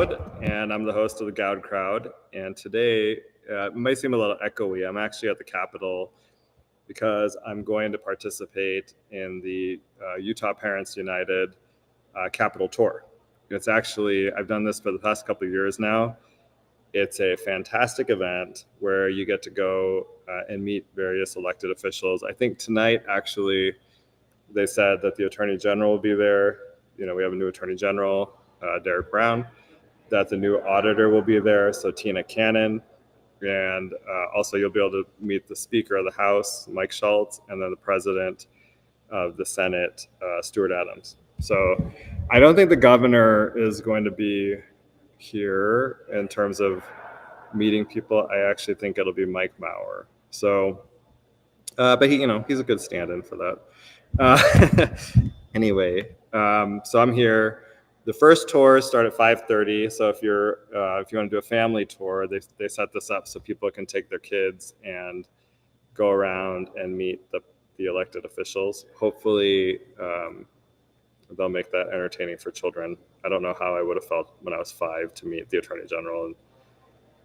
Crowd, and I'm the host of the Goud Crowd. And today, it might seem a little echoey. I'm actually at the Capitol because I'm going to participate in the Utah Parents United Capitol Tour. It's actually, I've done this for the past couple of years now. It's a fantastic event where you get to go and meet various elected officials. I think tonight, actually, they said that the Attorney General will be there. You know, we have a new Attorney General, Derek Brown, that the new auditor will be there, so Tina Cannon, and also you'll be able to meet the Speaker of the House, Mike Schultz, and then the President of the Senate, Stuart Adams. So I don't think the governor is going to be here in terms of meeting people. I actually think it'll be Mike Maurer. So, but he, he's a good stand-in for that. Anyway, so I'm here. The first tours start at 5:30. So if you want to do a family tour, they set this up so people can take their kids and go around and meet the elected officials. Hopefully, they'll make that entertaining for children. I don't know how I would have felt when I was 5 to meet the Attorney General and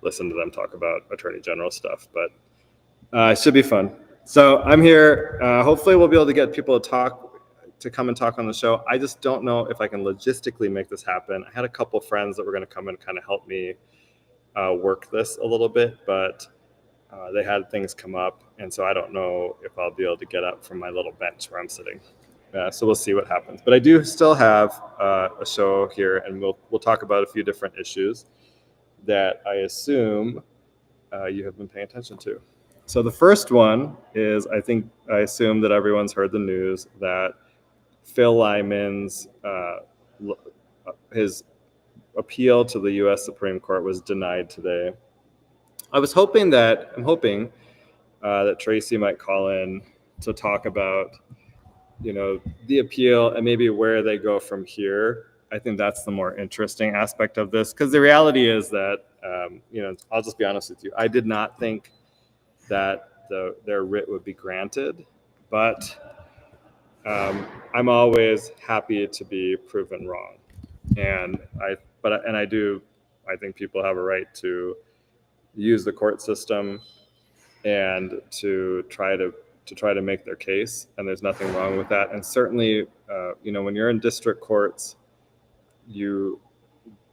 listen to them talk about Attorney General stuff, but it should be fun. So I'm here. Hopefully we'll be able to get people to come and talk on the show. I just don't know if I can logistically make this happen. I had a couple friends that were going to come and kind of help me work this a little bit, but they had things come up, and so I don't know if I'll be able to get up from my little bench where I'm sitting. So we'll see what happens. But I do still have a show here, and we'll talk about a few different issues that I assume you have been paying attention to. So the first one is, I assume that everyone's heard the news that Phil Lyman's his appeal to the U.S. Supreme Court was denied today. I'm hoping that Tracy might call in to talk about, the appeal and maybe where they go from here. I think that's the more interesting aspect of this, because the reality is that, I'll just be honest with you. I did not think that their writ would be granted, but I'm always happy to be proven wrong, and I think people have a right to use the court system and to try to make their case, and there's nothing wrong with that. And certainly, when you're in district courts,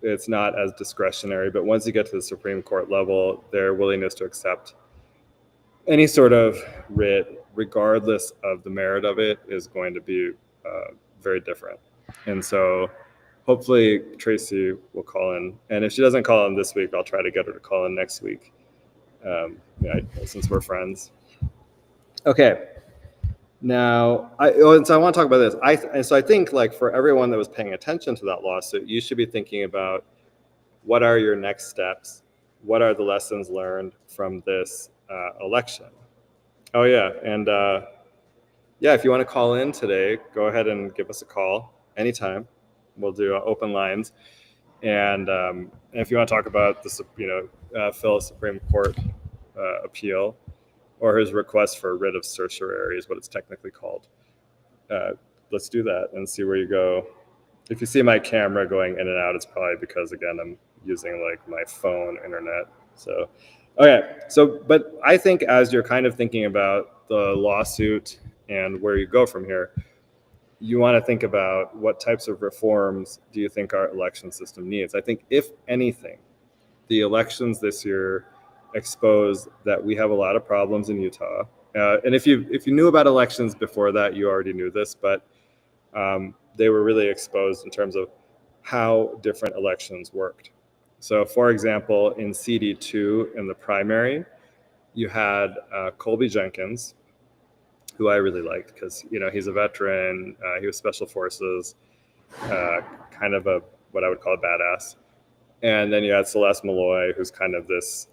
it's not as discretionary, but once you get to the Supreme Court level, their willingness to accept any sort of writ, regardless of the merit of it, is going to be very different. And so hopefully Tracy will call in. And if she doesn't call in this week, I'll try to get her to call in next week, since we're friends. Okay. Now, so I want to talk about this. I think, like, for everyone that was paying attention to that lawsuit, you should be thinking about what are your next steps? What are the lessons learned from this election? Oh, yeah. And if you want to call in today, go ahead and give us a call anytime. We'll do open lines. And if you want to talk about Phil's Supreme Court appeal, or his request for a writ of certiorari is what it's technically called, let's do that and see where you go. If you see my camera going in and out, it's probably because, again, I'm using my phone internet. So, okay. So, but I think as you're kind of thinking about the lawsuit and where you go from here, you want to think about what types of reforms do you think our election system needs. I think, if anything, the elections this year expose that we have a lot of problems in Utah. And if you knew about elections before that, you already knew this, but they were really exposed in terms of how different elections worked. So, for example, in CD2 in the primary, you had Colby Jenkins, who I really liked because, he's a veteran. He was Special Forces, kind of what I would call a badass. And then you had Celeste Malloy, who's kind of this,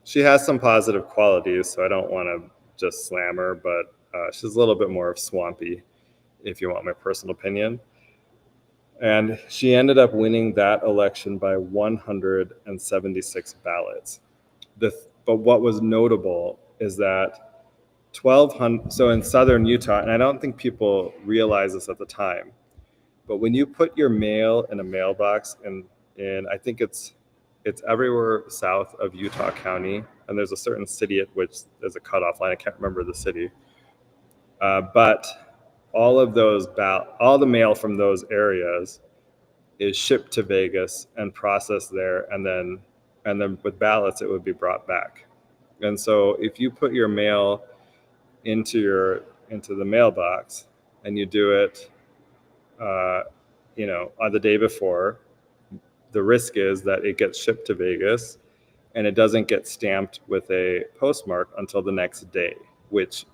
she has some positive qualities, so I don't want to just slam her, but she's a little bit more of swampy, if you want my personal opinion. And she ended up winning that election by 176 ballots. But what was notable is that 1,200, so in southern Utah, and I don't think people realize this at the time, but when you put your mail in a mailbox in in, I think it's everywhere south of Utah County, and there's a certain city at which there's a cutoff line. I can't remember the city, but all of those all the mail from those areas is shipped to Vegas and processed there, and then with ballots it would be brought back. And so if you put your mail into the mailbox and you do it, on the day before, the risk is that it gets shipped to Vegas and it doesn't get stamped with a postmark until the next day, which,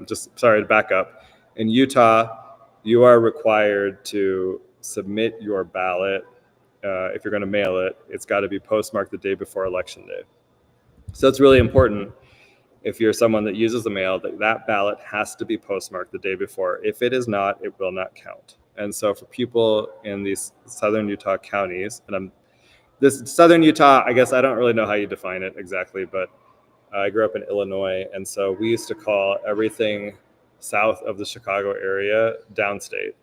just sorry to back up, in Utah, you are required to submit your ballot. If you're going to mail it, it's got to be postmarked the day before Election Day. So it's really important, if you're someone that uses the mail, that ballot has to be postmarked the day before. If it is not, it will not count. And so for people in these southern Utah counties, and this southern Utah, I guess I don't really know how you define it exactly, but I grew up in Illinois, and so we used to call everything south of the Chicago area downstate,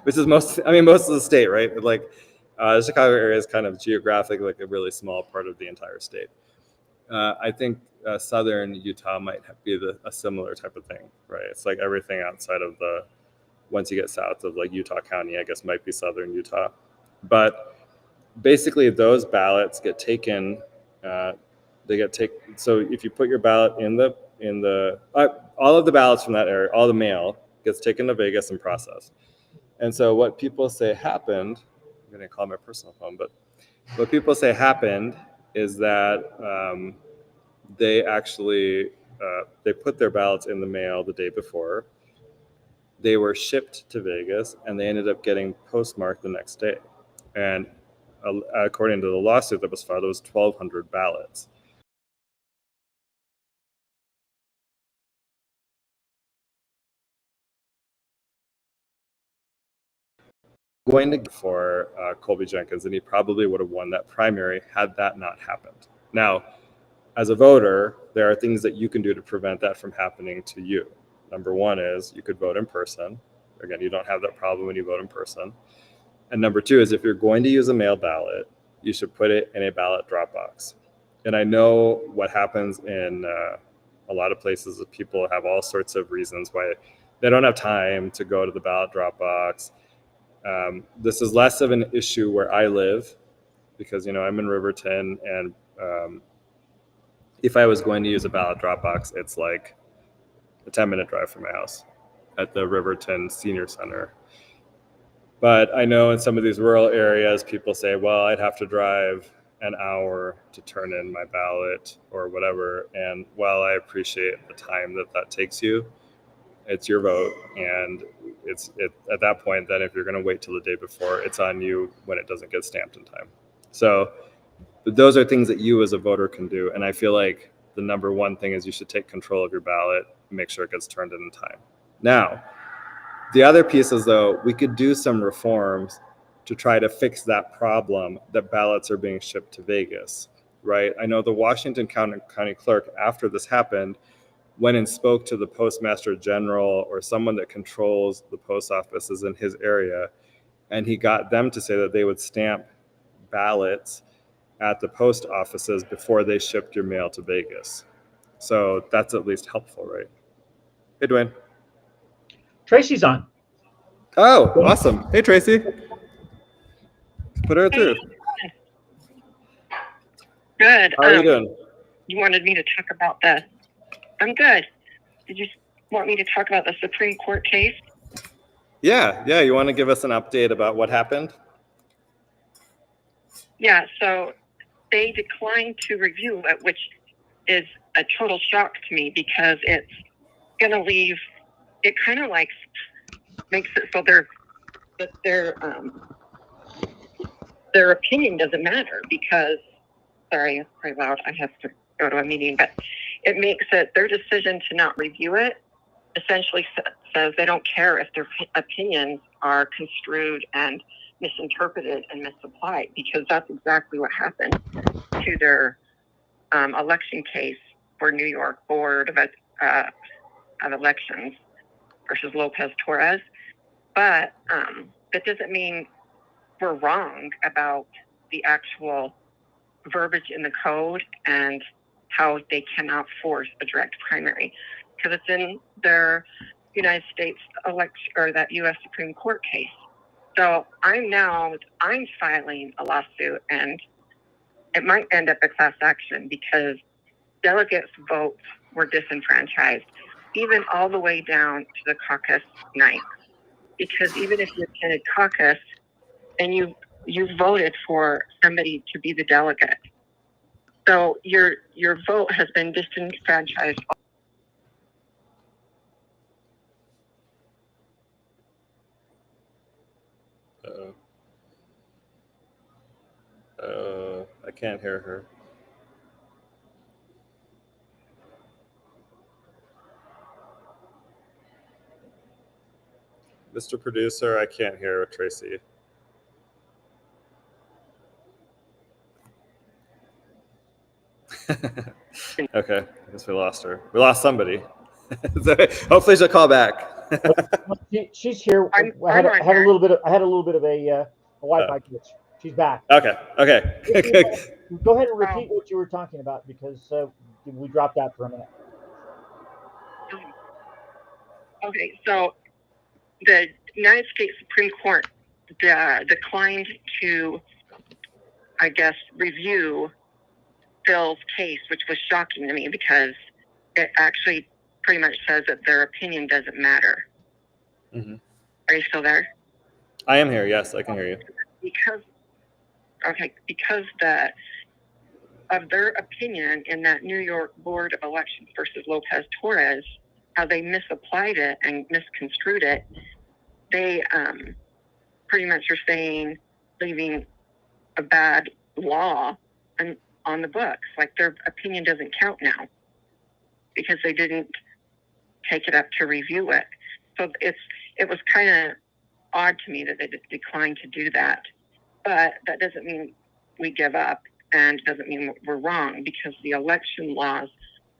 which is most of the state, right? Like, the Chicago area is kind of geographically like a really small part of the entire state. I think southern Utah might be a similar type of thing, right? It's like everything outside of once you get south of like Utah County, I guess might be southern Utah. But basically those ballots get taken, so if you put your ballot all of the ballots from that area, all the mail gets taken to Vegas and processed. And so what people say happened, I'm going to call my personal phone, but what people say happened is that they actually they put their ballots in the mail the day before. They were shipped to Vegas, and they ended up getting postmarked the next day. And according to the lawsuit that was filed, it was 1,200 ballots. Going to for Colby Jenkins, and he probably would have won that primary had that not happened. Now, as a voter, there are things that you can do to prevent that from happening to you. Number one is you could vote in person. Again, you don't have that problem when you vote in person. And number two is if you're going to use a mail ballot, you should put it in a ballot drop box. And I know what happens in a lot of places is people have all sorts of reasons why they don't have time to go to the ballot drop box. This is less of an issue where I live because, I'm in Riverton, and if I was going to use a ballot drop box, it's like a 10-minute drive from my house at the Riverton Senior Center. But I know in some of these rural areas, people say, well, I'd have to drive an hour to turn in my ballot or whatever. And while I appreciate the time that takes you, it's your vote. And it's at that point, then if you're going to wait till the day before, it's on you when it doesn't get stamped in time. So those are things that you as a voter can do. And I feel like the number one thing is you should take control of your ballot and make sure it gets turned in time. Now, the other piece is, though, we could do some reforms to try to fix that problem that ballots are being shipped to Vegas, right? I know the Washington County clerk, after this happened, went and spoke to the postmaster general or someone that controls the post offices in his area, and he got them to say that they would stamp ballots at the post offices before they shipped your mail to Vegas. So that's at least helpful, right? Hey, Dwayne. Tracy's on. Oh, awesome. Hey, Tracy. Put her through. Good. How are you doing? You wanted me to talk about I'm good. Did you want me to talk about the Supreme Court case? Yeah. You want to give us an update about what happened? Yeah, so they declined to review it, which is a total shock to me because it's going to leave, it kind of like makes it so their opinion doesn't matter because, sorry, it's pretty loud. I have to go to a meeting, but it makes it their decision to not review it essentially says they don't care if their opinions are construed and misinterpreted and misapplied, because that's exactly what happened to their election case for New York Board of Elections versus Lopez Torres. But that doesn't mean were wrong about the actual verbiage in the code and how they cannot force a direct primary, because it's in their United States election, or that U.S. Supreme Court case. So I'm filing a lawsuit, and it might end up a class action because delegates' votes were disenfranchised, even all the way down to the caucus night. Because even if you attended caucus and you voted for somebody to be the delegate, so your vote has been disenfranchised. I can't hear her. Mr. Producer, I can't hear Tracy. Okay, I guess we lost her. We lost somebody. Hopefully she'll call back. She's here. I had a little bit of a Wi-Fi glitch. She's back. Okay. Go ahead and repeat what you were talking about, because we dropped out for a minute. Okay, so the United States Supreme Court declined to, I guess, review Phil's case, which was shocking to me because it actually pretty much says that their opinion doesn't matter. Mm-hmm. Are you still there? I am here. Yes, I can hear you. Because of their opinion in that New York Board of Elections versus Lopez Torres, how they misapplied it and misconstrued it, they pretty much are saying, leaving a bad law on the books. Like, their opinion doesn't count now because they didn't take it up to review it. So it was kind of odd to me that they declined to do that. But that doesn't mean we give up, and doesn't mean we're wrong, because the election laws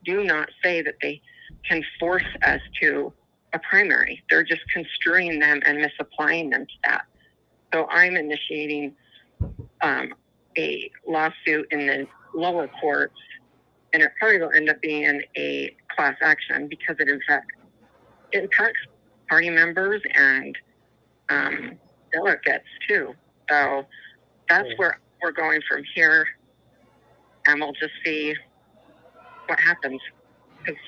do not say that they can force us to a primary. They're just construing them and misapplying them to that. So I'm initiating a lawsuit in the lower courts, and it probably will end up being a class action because it impacts party members and delegates too. So that's where we're going from here, and we'll just see what happens. Because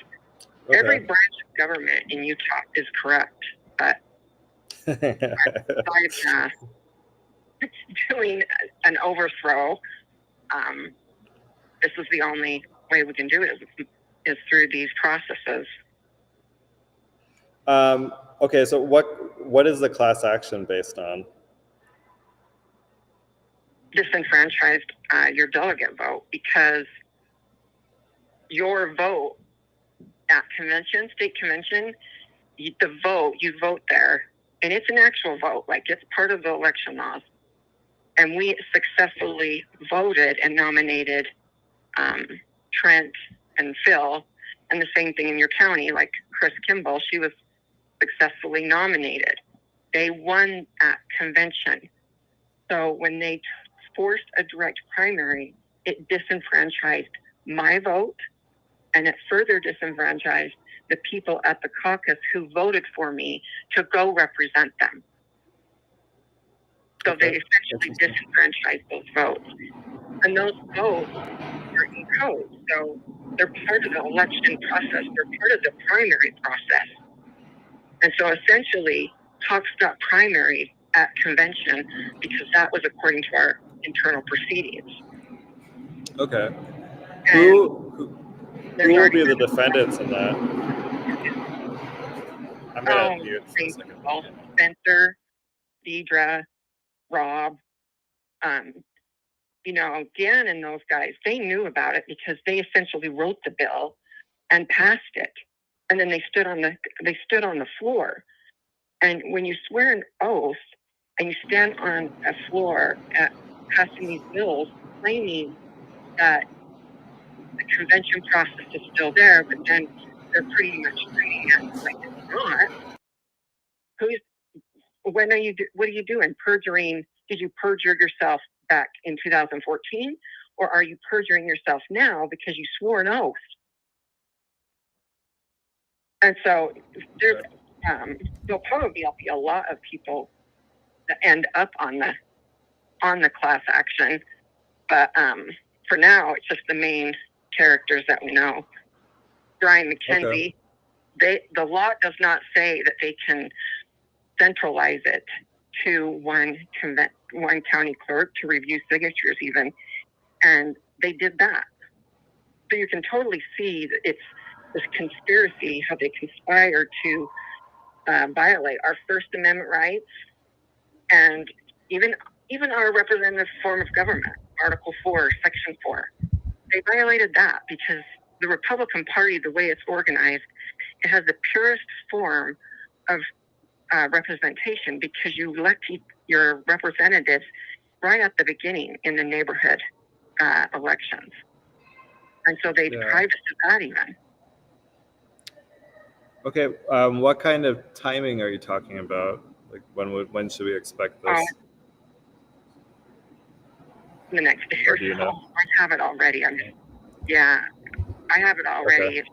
every branch of government in Utah is corrupt, but besides doing an overthrow, this is the only way we can do it, is through these processes. Okay, so what is the class action based on? Disenfranchised your delegate vote, because your vote at convention, state convention, you vote there, and it's an actual vote, like it's part of the election laws. And we successfully voted and nominated Trent and Phil, and the same thing in your county, like Chris Kimball, she was successfully nominated. They won at convention. So when they forced a direct primary, it disenfranchised my vote, and it further disenfranchised the people at the caucus who voted for me to go represent them. So they essentially disenfranchised those votes. And those votes are in code. So they're part of the election process. They're part of the primary process. And so essentially, Hawks got primary at convention because that was according to our internal proceedings. Okay. Who will be the defendants in that? I'm going to mute for a second. Spencer, Deidre, Rob, Dan and those guys, they knew about it because they essentially wrote the bill and passed it. And then they stood on the floor. And when you swear an oath and you stand on a floor at passing these bills, claiming that the convention process is still there, but then they're pretty much treating it like it's not. What are you doing? Perjuring did you perjure yourself back in 2014, or are you perjuring yourself now because you swore an oath? And so there'll probably be a lot of people that end up on the class action, but for now it's just the main characters that we know. Brian McKenzie. The law does not say that they can centralize it to one county clerk to review signatures even, and they did that. So you can totally see that it's this conspiracy, how they conspire to violate our First Amendment rights and even our representative form of government, Article 4, Section 4. They violated that because the Republican Party, the way it's organized, it has the purest form of representation because you elect your representatives right at the beginning in the neighborhood elections. And so they deprived us of that even. Okay, what kind of timing are you talking about? Like when should we expect this? The next day or so. I have it already. I have it already. Okay.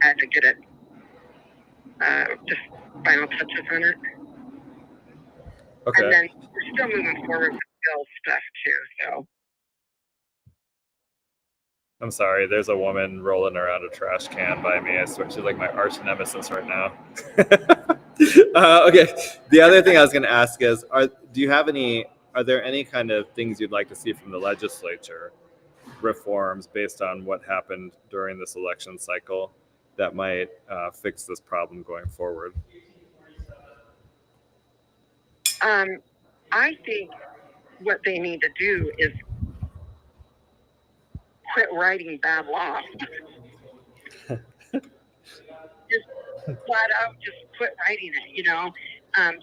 I had to get it, just final touches on it. Okay. And then we're still moving forward with bill stuff too, so. I'm sorry, there's a woman rolling around a trash can by me. I swear she's like my arch nemesis right now. Okay, the other thing I was going to ask is, are there any kind of things you'd like to see from the legislature, reforms based on what happened during this election cycle that might fix this problem going forward? I think what they need to do is quit writing bad laws. Just flat out, just quit writing it,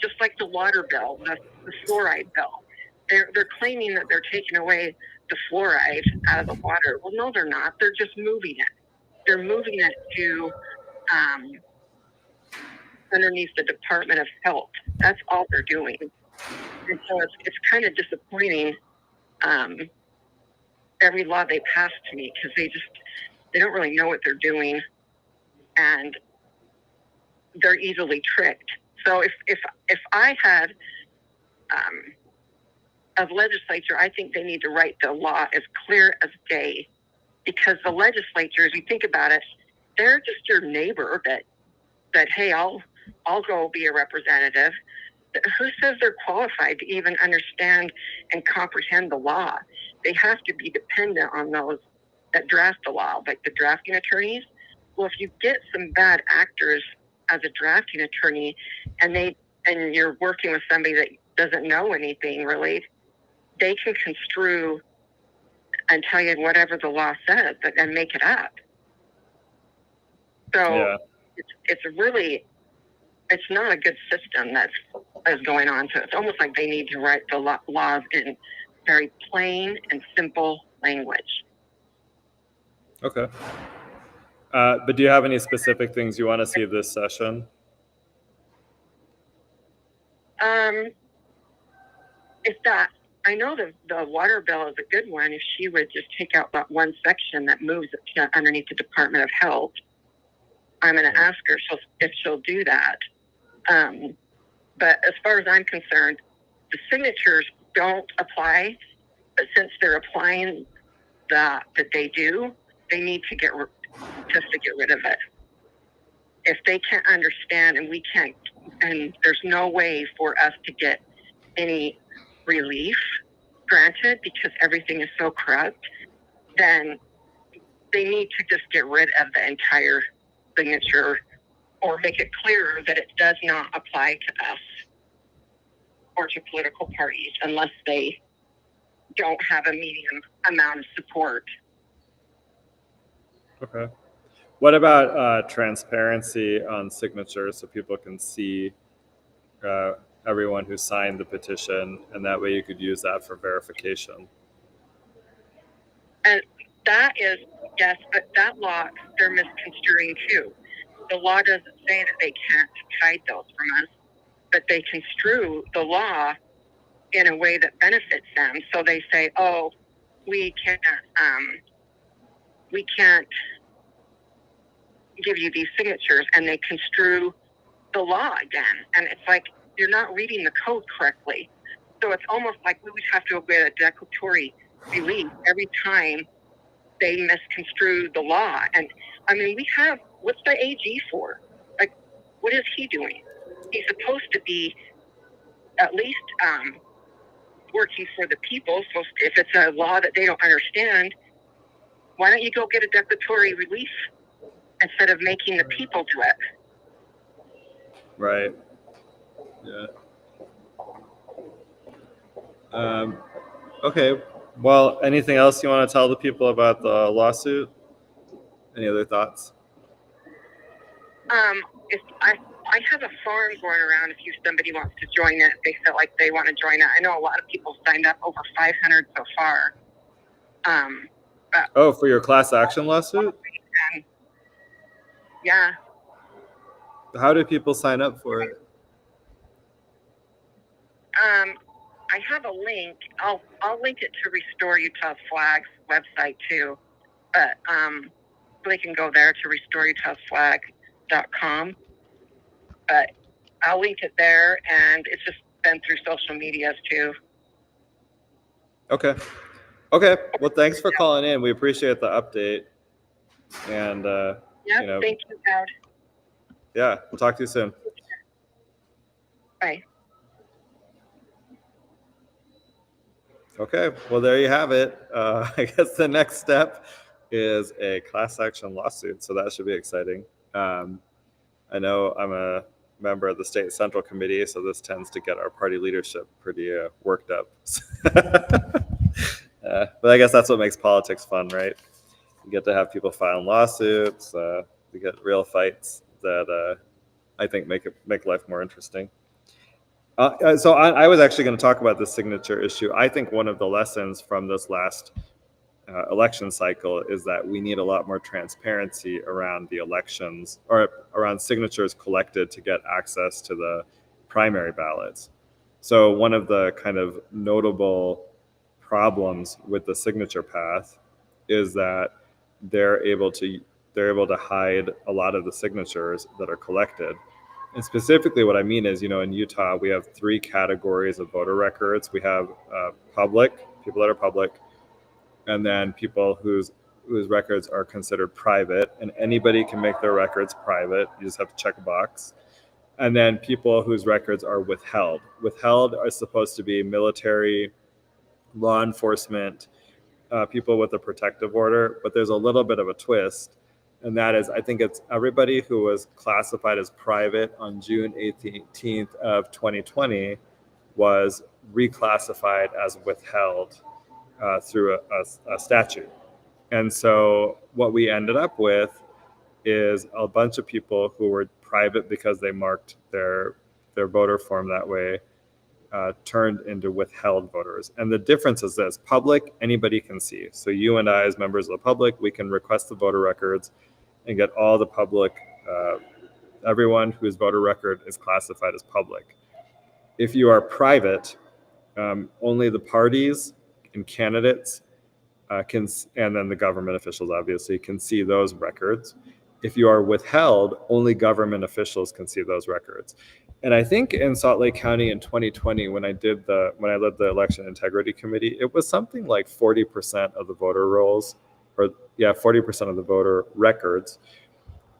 just like the water bill, the fluoride bill. They're claiming that they're taking away the fluoride out of the water. Well, no, they're not. They're just moving it. They're moving it to underneath the Department of Health. That's all they're doing. And so it's kind of disappointing, every law they pass to me, because they don't really know what they're doing, and they're easily tricked. So if I had a legislature, I think they need to write the law as clear as day, because the legislature, as you think about it, they're just your neighbor that hey, I'll go be a representative. Who says they're qualified to even understand and comprehend the law? They have to be dependent on those that draft the law, like the drafting attorneys. Well, if you get some bad actors as a drafting attorney, and you're working with somebody that doesn't know anything really, they can construe and tell you whatever the law says and make it up. So it's not a good system that is going on. So it's almost like they need to write the laws in very plain and simple language. Okay. But do you have any specific things you want to see this session? I know the water bill is a good one. If she would just take out that one section that moves it to underneath the Department of Health, I'm going to ask her if she'll do that. But as far as I'm concerned, the signatures don't apply. But since they're applying that they do, they need to get rid of it. If they can't understand and we can't, and there's no way for us to get any relief granted because everything is so corrupt, then they need to just get rid of the entire signature or make it clearer that it does not apply to us or to political parties unless they don't have a medium amount of support. Okay. What about transparency on signatures so people can see everyone who signed the petition, and that way you could use that for verification? And that is, yes, but that law, they're misconstruing too. The law doesn't say that they can't hide those from us, but they construe the law in a way that benefits them. So they say, oh, we can't give you these signatures, and they construe the law again. And it's like, you're not reading the code correctly. So it's almost like we would have to obey a declaratory relief every time they misconstrue the law. And I mean, what's the AG for? Like, what is he doing? He's supposed to be at least working for the people. So if it's a law that they don't understand, why don't you go get a declaratory relief instead of making the people do it? Right. Yeah. Okay. Well, anything else you want to tell the people about the lawsuit? Any other thoughts? If I have a farm going around. If somebody wants to join it, they feel like they want to join it. I know a lot of people signed up, over 500 so far. Oh, for your class action lawsuit? Yeah. How do people sign up for it? I have a link. I'll link it to Restore Utah's Flag's website too. But they can go there to restoreutahsflag.com. But I'll link it there, and it's just been through social medias too. Okay. Okay. Well, thanks for calling in. We appreciate the update. And Thank you, Goud. Yeah, we'll talk to you soon. Bye. Okay, well, there you have it. I guess the next step is a class action lawsuit, so that should be exciting. I know I'm a member of the state central committee, so this tends to get our party leadership pretty worked up. But I guess that's what makes politics fun, right? You get to have people filing lawsuits. We get real fights that I think make life more interesting. So I was actually going to talk about the signature issue. I think one of the lessons from this last election cycle is that we need a lot more transparency around the elections, or around signatures collected to get access to the primary ballots. So one of the kind of notable problems with the signature path is that they're able to hide a lot of the signatures that are collected. And specifically what I mean is, in Utah, we have 3 categories of voter records. We have public, people that are public, and then people whose records are considered private, and anybody can make their records private. You just have to check a box. And then people whose records are withheld. Withheld are supposed to be military, law enforcement, people with a protective order, but there's a little bit of a twist. And that is, I think it's everybody who was classified as private on June 18th of 2020 was reclassified as withheld through a statute. And so what we ended up with is a bunch of people who were private because they marked their voter form that way, turned into withheld voters. And the difference is this: public, anybody can see. So you and I, as members of the public, we can request the voter records and get all the public, everyone whose voter record is classified as public. If you are private, only the parties and candidates can, and then the government officials obviously can see those records. If you are withheld, only government officials can see those records. And I think in Salt Lake County in 2020, when I led the election integrity committee, it was something like 40% of the voter rolls, 40% of the voter records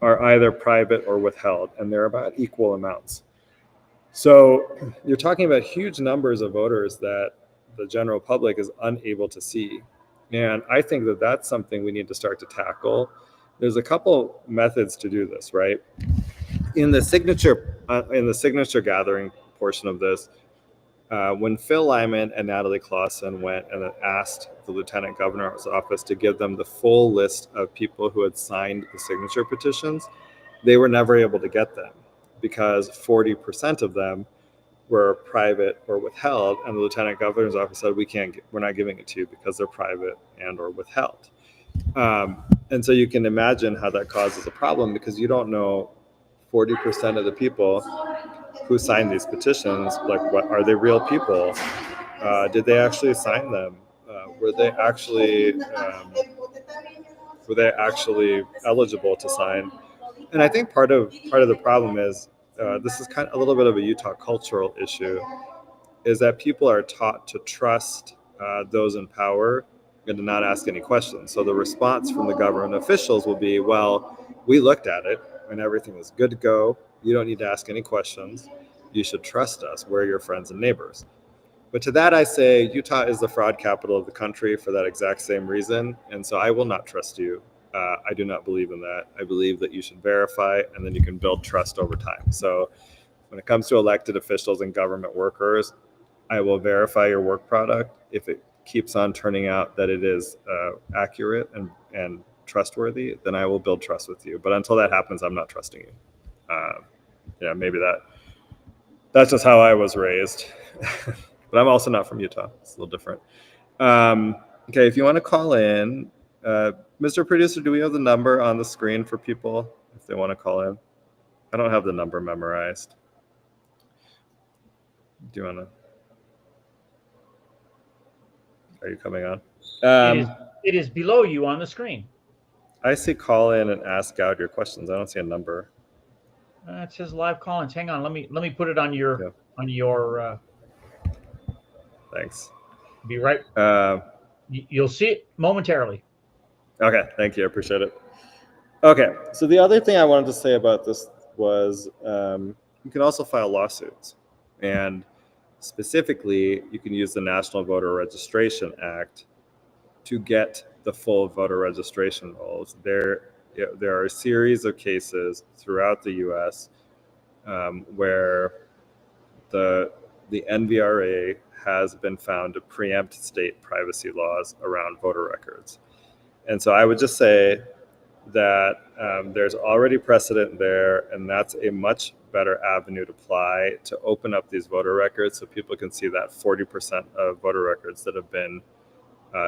are either private or withheld, and they're about equal amounts. So you're talking about huge numbers of voters that the general public is unable to see. And I think that that's something we need to start to tackle. There's a couple methods to do this, right? In the signature gathering portion of this, when Phil Lyman and Natalie Clausen went and asked the Lieutenant Governor's office to give them the full list of people who had signed the signature petitions, they were never able to get them because 40% of them were private or withheld, and the Lieutenant Governor's office said, we're not giving it to you because they're private and or withheld. And so you can imagine how that causes a problem, because you don't know 40% of the people who signed these petitions, like, what are they real people? Did they actually sign them? Were they actually eligible to sign? And I think part of the problem is this is kind of a little bit of a Utah cultural issue, is that people are taught to trust those in power and to not ask any questions. So the response from the government officials will be, well, we looked at it and everything was good to go. You don't need to ask any questions. You should trust us. We're your friends and neighbors. But to that, I say Utah is the fraud capital of the country for that exact same reason. And so I will not trust you. I do not believe in that. I believe that you should verify and then you can build trust over time. So when it comes to elected officials and government workers, I will verify your work product. If it keeps on turning out that it is accurate and trustworthy, then I will build trust with you. But until that happens, I'm not trusting you. Maybe that's just how I was raised. But I'm also not from Utah. It's a little different. Okay, if you want to call in, Mr. Producer, do we have the number on the screen for people if they want to call in? I don't have the number memorized. Do you want to? Are you coming on? It is below you on the screen. I see call in and ask Goud your questions. I don't see a number. It says live call-ins. Hang on, let me put it on your. Thanks. Be right. You'll see it momentarily. Okay, thank you. I appreciate it. Okay, so the other thing I wanted to say about this was you can also file lawsuits, and specifically, you can use the National Voter Registration Act to get the full voter registration rolls. There are a series of cases throughout the U.S. Where the NVRA has been found to preempt state privacy laws around voter records. And so I would just say that there's already precedent there, and that's a much better avenue to apply to open up these voter records so people can see that 40% of voter records that have been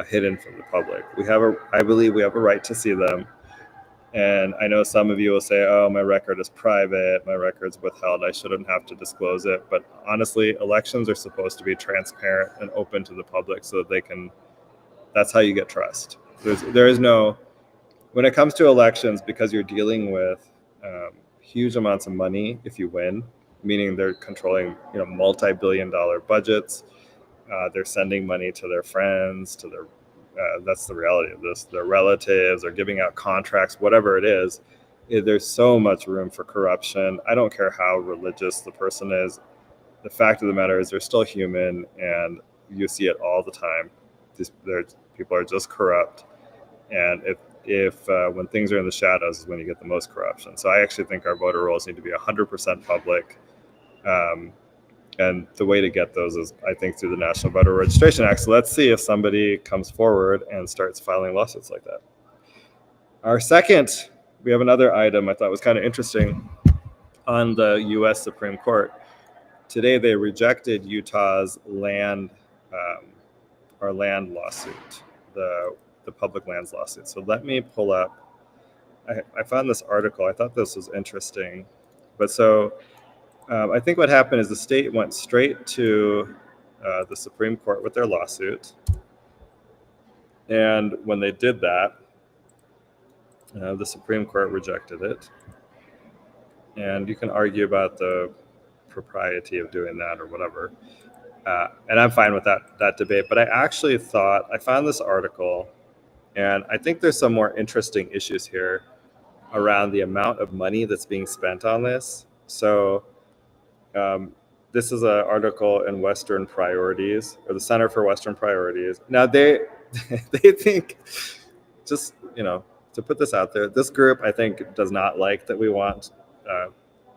hidden from the public. I believe we have a right to see them. And I know some of you will say, oh, my record is private, my record's withheld, I shouldn't have to disclose it. But honestly, elections are supposed to be transparent and open to the public so that that's how you get trust. There is no, when it comes to elections, because you're dealing with huge amounts of money if you win, meaning they're controlling multi-billion-dollar budgets, they're sending money to their friends, to their that's the reality of this. Their relatives are giving out contracts, whatever it is. There's so much room for corruption. I don't care how religious the person is. The fact of the matter is they're still human, and you see it all the time. People are just corrupt. And if when things are in the shadows is when you get the most corruption. So I actually think our voter rolls need to be 100% public. And the way to get those is, I think, through the National Voter Registration Act. So let's see if somebody comes forward and starts filing lawsuits like that. We have another item I thought was kind of interesting on the U.S. Supreme Court. Today, they rejected Utah's land lawsuit, the public lands lawsuit. So let me pull up. I found this article. I thought this was interesting. But so I think what happened is the state went straight to the Supreme Court with their lawsuit. And when they did that, the Supreme Court rejected it. And you can argue about the propriety of doing that or whatever. And I'm fine with that debate. But I actually I found this article, and I think there's some more interesting issues here around the amount of money that's being spent on this. So this is an article in Western Priorities, or the Center for Western Priorities. Now they think, just to put this out there, this group I think does not like that we want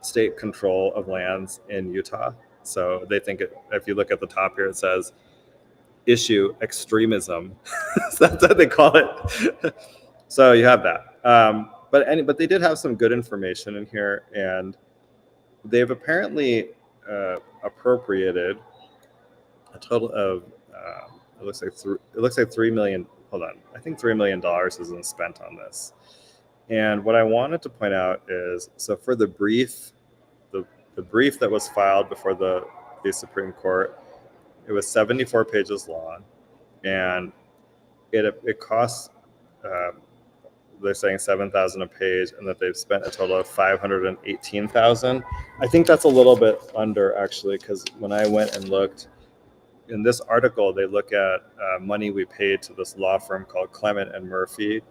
state control of lands in Utah. So they think if you look at the top here, it says issue extremism. So that's what they call it. So you have that. But they did have some good information in here, and they've apparently appropriated a total of it looks like $3 million. Hold on, I think $3 million has been spent on this. And what I wanted to point out is, so for the brief that was filed before the Supreme Court, It was 74 pages long, and it costs. They're saying 7,000 a page, and that they've spent a total of 518,000. I think that's a little bit under, actually, because when I went and looked in this article, they look at money we paid to this law firm called Clement and Murphy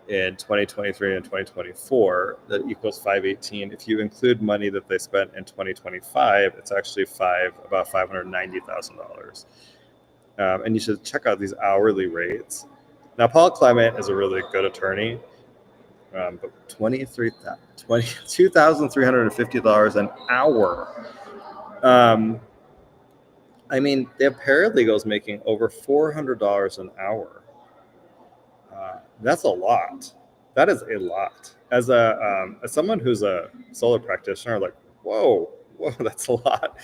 in 2023 and 2024 that equals 518. If you include money that they spent in 2025, it's actually about $590,000. And you should check out these hourly rates. Now, Paul Clement is a really good attorney, but $22,350 an hour. I mean, they have paralegals making over $400 an hour. That's a lot. That is a lot. As someone who's a solo practitioner, like, whoa, that's a lot.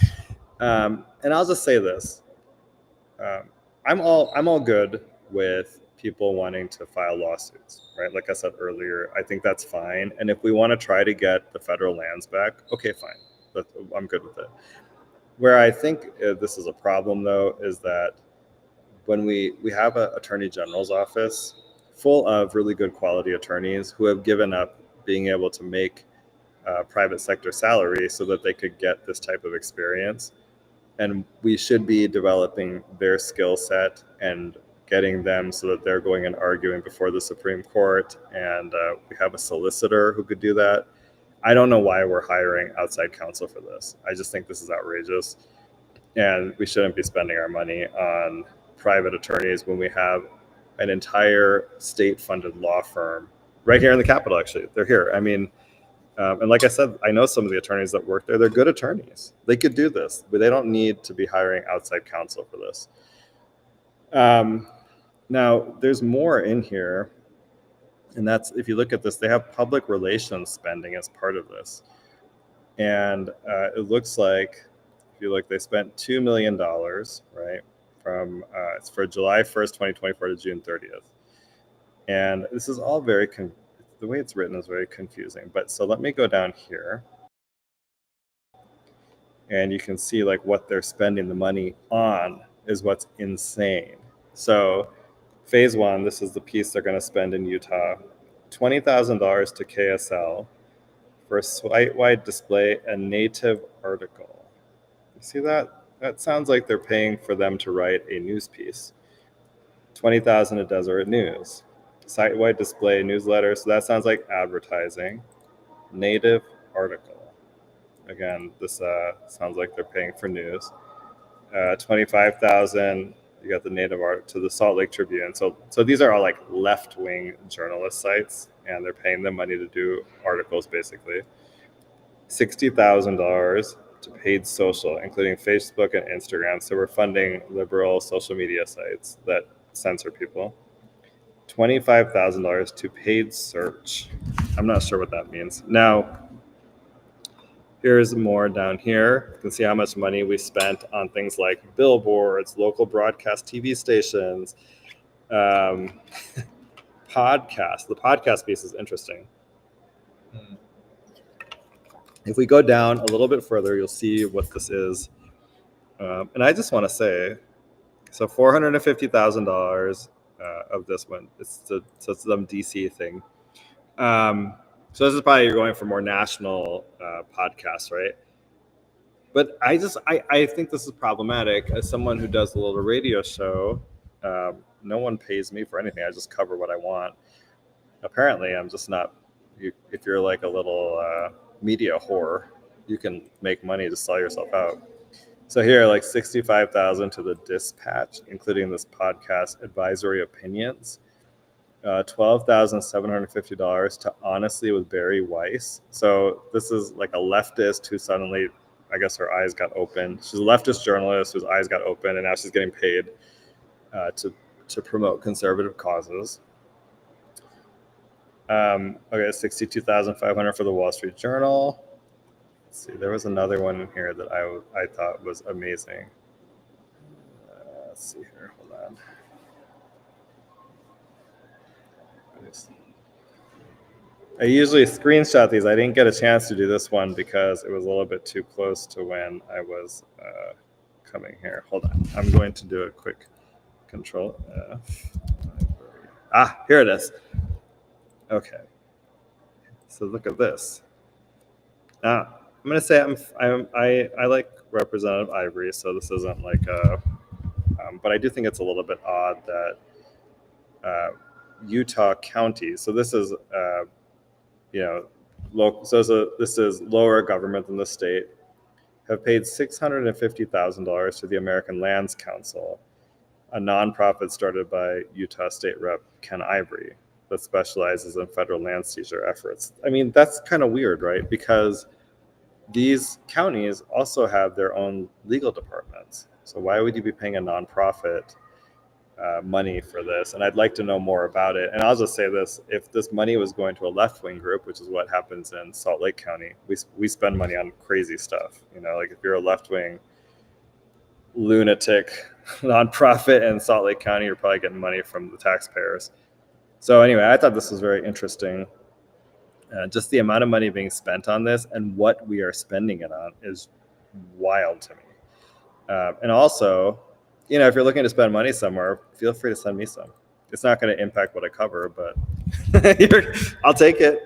And I'll just say this: I'm all good with people wanting to file lawsuits, right? Like I said earlier, I think that's fine. And if we want to try to get the federal lands back, okay, fine. I'm good with it. Where I think this is a problem, though, is that when we have an attorney general's office full of really good quality attorneys who have given up being able to make private sector salary so that they could get this type of experience. And we should be developing their skill set and getting them so that they're going and arguing before the Supreme Court. And we have a solicitor who could do that. I don't know why we're hiring outside counsel for this. I just think this is outrageous. And we shouldn't be spending our money on private attorneys when we have an entire state-funded law firm right here in the Capitol, actually. They're here. I mean, and like I said, I know some of the attorneys that work there. They're good attorneys. They could do this, but they don't need to be hiring outside counsel for this. Now, there's more in here. And that's, if you look at this, they have public relations spending as part of this. And it looks like, if you look, they spent $2 million, right? From it's for July 1st, 2024 to June 30th. And this is all very, the way it's written is very confusing. But so let me go down here. And you can see like what they're spending the money on is what's insane. So phase one, this is the piece they're going to spend in Utah. $20,000 to KSL for a site-wide display and native article. You see that? That sounds like they're paying for them to write a news piece. $20,000 to Deseret News. Site-wide display newsletter. So that sounds like advertising. Native article. Again, this sounds like they're paying for news. $25,000. You got the native art to the Salt Lake Tribune. So these are all like left-wing journalist sites, and they're paying them money to do articles, basically. $60,000 to paid social, including Facebook and Instagram. So we're funding liberal social media sites that censor people. $25,000 to paid search. I'm not sure what that means. Now, here's more down here. You can see how much money we spent on things like billboards, local broadcast TV stations, podcasts. The podcast piece is interesting. If we go down a little bit further, you'll see what this is. And I just want to say, so $450,000 of this one. So it's some DC thing. So this is probably you're going for more national podcasts, right? But I think this is problematic. As someone who does a little radio show, no one pays me for anything. I just cover what I want. Apparently, I'm just not. If you're like a little media whore, you can make money to sell yourself out. So here, like $65,000 to the Dispatch, including this podcast advisory opinions. $12,750 to Honestly with Barry Weiss. So this is like a leftist who suddenly, I guess her eyes got open. She's a leftist journalist whose eyes got open, and now she's getting paid to promote conservative causes. Okay, $62,500 for the Wall Street Journal. Let's see, there was another one in here that I thought was amazing. Let's see here, hold on. I usually screenshot these. I didn't get a chance to do this one because it was a little bit too close to when I was coming here. Hold on. I'm going to do a quick Control F. Here it is. Okay. So look at this. I'm going to say I like Representative Ivory, so this isn't like but I do think it's a little bit odd that Utah County. So this is local. So this is lower government than the state. Have paid $650,000 to the American Lands Council, a nonprofit started by Utah State Rep Ken Ivory that specializes in federal land seizure efforts. I mean, that's kind of weird, right? Because these counties also have their own legal departments. So why would you be paying a nonprofit money for this? And I'd like to know more about it. And I'll just say this: if this money was going to a left-wing group, which is what happens in Salt Lake County, we spend money on crazy stuff. Like if you're a left-wing lunatic nonprofit in Salt Lake County, you're probably getting money from the taxpayers. So anyway, I thought this was very interesting. Just the amount of money being spent on this and what we are spending it on is wild to me. And also, if you're looking to spend money somewhere, feel free to send me some. It's not going to impact what I cover, but I'll take it.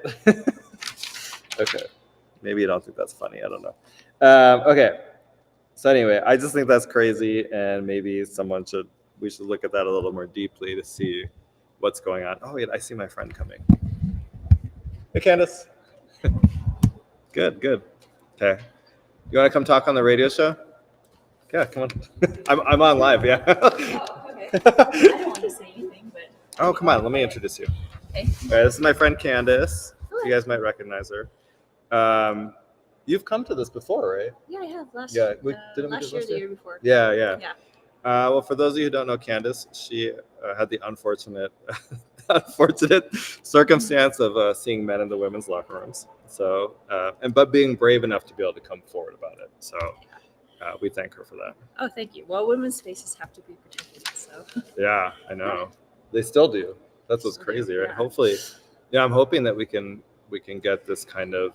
Okay. Maybe you don't think that's funny. I don't know. Okay. So anyway, I just think that's crazy, and maybe we should look at that a little more deeply to see what's going on. Oh, wait, I see my friend coming. Hey, Candace. Good. Okay. You want to come talk on the radio show? Yeah, come on. I'm on live, yeah. Oh, okay. I don't want to say anything, but... Oh, come on. Let me introduce you. Okay. All right, this is my friend Candace. You guys might recognize her. You've come to this before, right? Yeah, I have. Last Yeah, year, the year before. Yeah. Well, for those of you who don't know Candace, she had the unfortunate circumstance of seeing men in the women's locker rooms. So, but being brave enough to be able to come forward about it. So, we thank her for that. Oh, thank you. Well, women's spaces have to be protected, so. Yeah, I know. They still do. That's what's crazy, right? Yeah. Hopefully, I'm hoping that we can get this kind of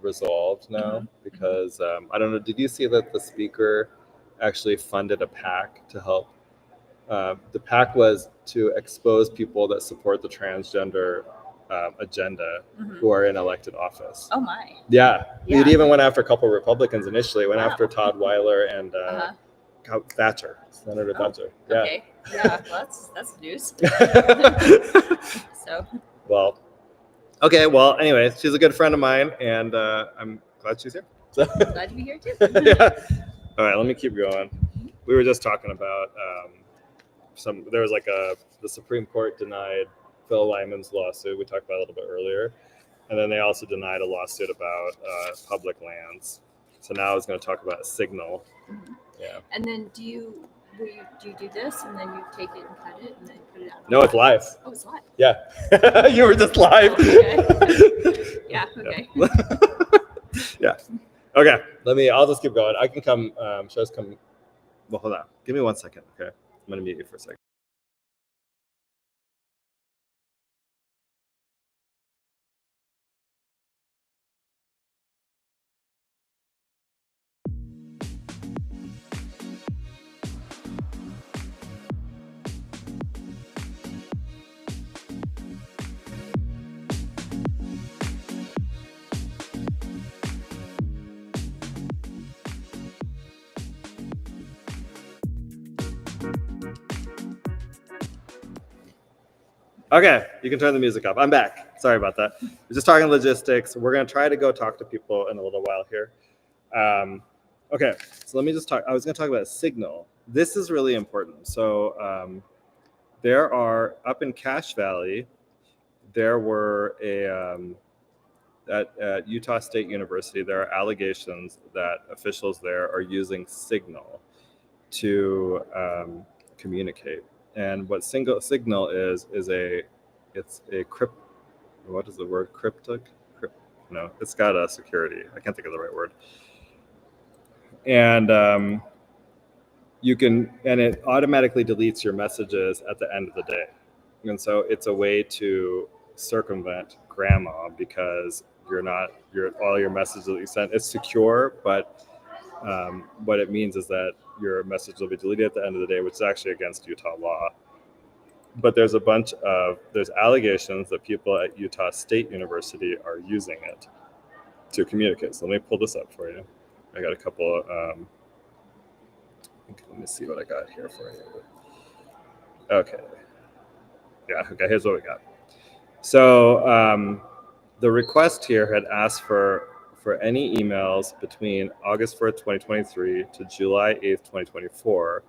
resolved now, because I don't know. Did you see that the speaker actually funded a PAC to help? The PAC was to expose people that support the transgender agenda who are in elected office. Oh my. Yeah. Yeah. It even went after a couple of Republicans initially. Went Wow. after Todd Weiler and Thatcher, Senator Thatcher. Yeah. Okay. Yeah. Well, that's news. So. Well. Okay. Well. Anyway, she's a good friend of mine, and I'm glad she's here. So. Glad to be here too. Yeah. All right. Let me keep going. We were just talking about there was the Supreme Court denied Phil Lyman's lawsuit. We talked about it a little bit earlier. And then they also denied a lawsuit about public lands. So now I was going to talk about Signal. Yeah. And then do you do this and then you take it and cut it and then put it out? No, it's live. Oh, it's live. Yeah. You were just live. Okay. Yeah. Okay. Yeah. Okay. I'll just keep going. I can come. Should I just come? Well, hold on. Give me 1 second. Okay. I'm going to mute you for a second. Okay, you can turn the music off. I'm back. Sorry about that. We're just talking logistics. We're going to try to go talk to people in a little while here. Okay, so let me just talk. I was going to talk about Signal. This is really important. So there are, up in Cache Valley, there were at Utah State University, there are allegations that officials there are using Signal to communicate. And what Signal is a crypt. What is the word? Cryptic? No, it's got a security. I can't think of the right word. And it automatically deletes your messages at the end of the day. And so it's a way to circumvent grandma, because all your messages that you send, it's secure, but what it means is that your message will be deleted at the end of the day, which is actually against Utah law. But there's allegations that people at Utah State University are using it to communicate. So let me pull this up for you. I got a couple. Let me see what I got here for you. Okay. Yeah. Okay. Here's what we got. So the request here had asked for any emails between August 1st, 2023 to July 8th, 2024,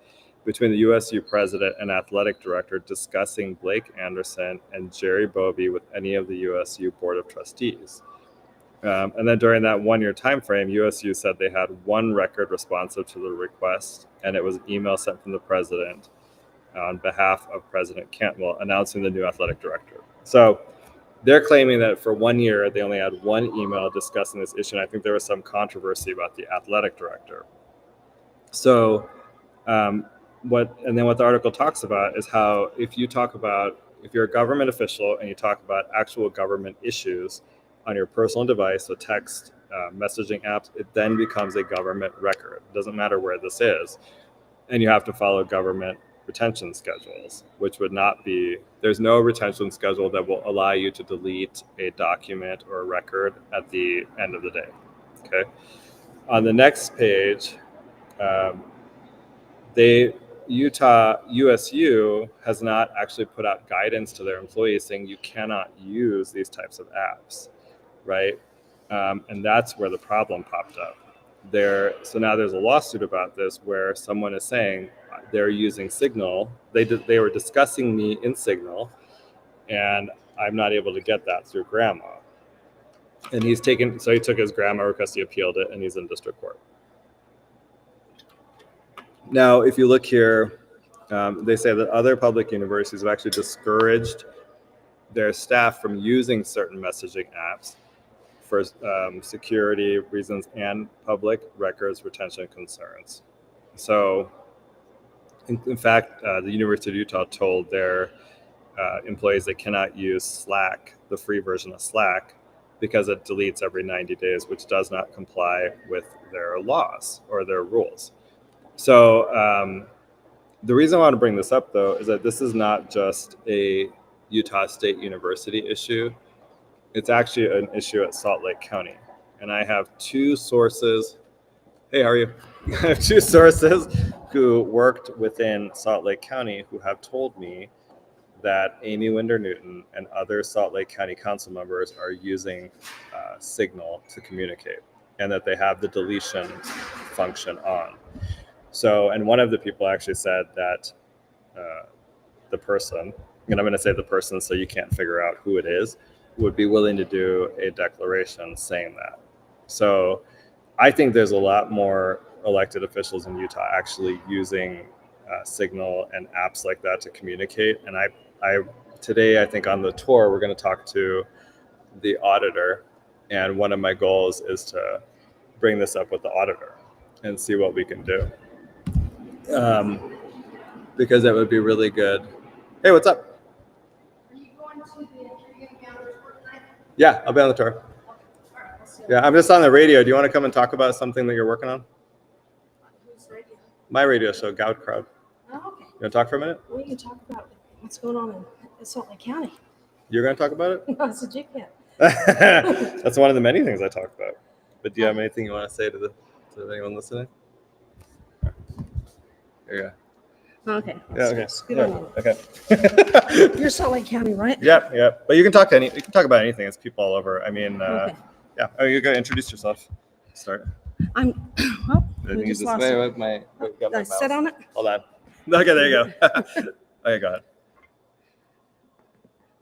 between the USU president and athletic director discussing Blake Anderson and Jerry Bovee with any of the USU board of trustees. And then during that 1 year time frame, USU said they had one record responsive to the request, and it was an email sent from the president on behalf of President Cantwell announcing the new athletic director. So they're claiming that for 1 year, they only had one email discussing this issue. And I think there was some controversy about the athletic director. So what the article talks about is how if you're a government official and you talk about actual government issues on your personal device, so text, messaging apps, it then becomes a government record. It doesn't matter where this is. And you have to follow government retention schedules, which would not be, there's no retention schedule that will allow you to delete a document or a record at the end of the day. Okay. On the next page, USU has not actually put out guidance to their employees saying you cannot use these types of apps, right? And that's where the problem popped up. So now there's a lawsuit about this where someone is saying they're using Signal. They were discussing me in Signal, and I'm not able to get that through Grandma. And he took his Grandma request, he appealed it, and he's in district court. Now, if you look here, they say that other public universities have actually discouraged their staff from using certain messaging apps for security reasons and public records retention concerns. So, in fact, the University of Utah told their employees they cannot use Slack, the free version of Slack, because it deletes every 90 days, which does not comply with their laws or their rules. So the reason I want to bring this up, though, is that this is not just a Utah State University issue. It's actually an issue at Salt Lake County. And I have two sources. Hey, how are you? I have two sources who worked within Salt Lake County who have told me that Amy Winder-Newton and other Salt Lake County council members are using Signal to communicate, and that they have the deletion function on. So, and one of the people actually said that the person, and I'm going to say the person so you can't figure out who it is, would be willing to do a declaration saying that. So I think there's a lot more elected officials in Utah actually using Signal and apps like that to communicate. And today, I think on the tour, we're going to talk to the auditor. And one of my goals is to bring this up with the auditor and see what we can do. Because that would be really good. Hey, what's up? Are you going to the tour tonight? Yeah, I'll be on the tour. Yeah, I'm just on the radio. Do you want to come and talk about something that you're working on? Whose radio? My radio show, Goud Crowd. Oh, okay. You want to talk for a minute? We can talk about what's going on in Salt Lake County. You're going to talk about it? I said you can't. That's one of the many things I talk about. But do you have anything you want to say to anyone listening? There you go. Okay. Yeah, okay. Scoot Yeah, on in. okay. You're Salt Lake County, right? Yep. But you can talk about anything. It's people all over. I mean, Okay. yeah. Oh, you got to introduce yourself. Start. Well, I we think just this lost way it. with my. Got my I sit mouse. on it. Hold on. Okay, there you go. Okay, go ahead.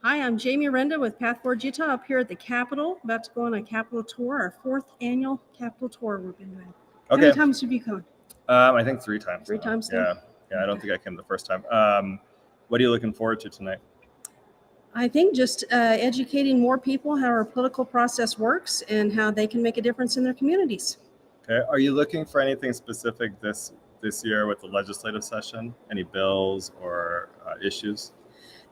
Hi, I'm Jamie Renda with Path Forward Utah up here at the Capitol, about to go on a Capitol tour, our 4th annual Capitol tour we've been doing. How many Okay. times have you come? I think 3 times. Three now. times Yeah. now? Yeah. I don't think I came the first time. What are you looking forward to tonight? I think just educating more people how our political process works and how they can make a difference in their communities. Okay. Are you looking for anything specific this year with the legislative session? Any bills or issues?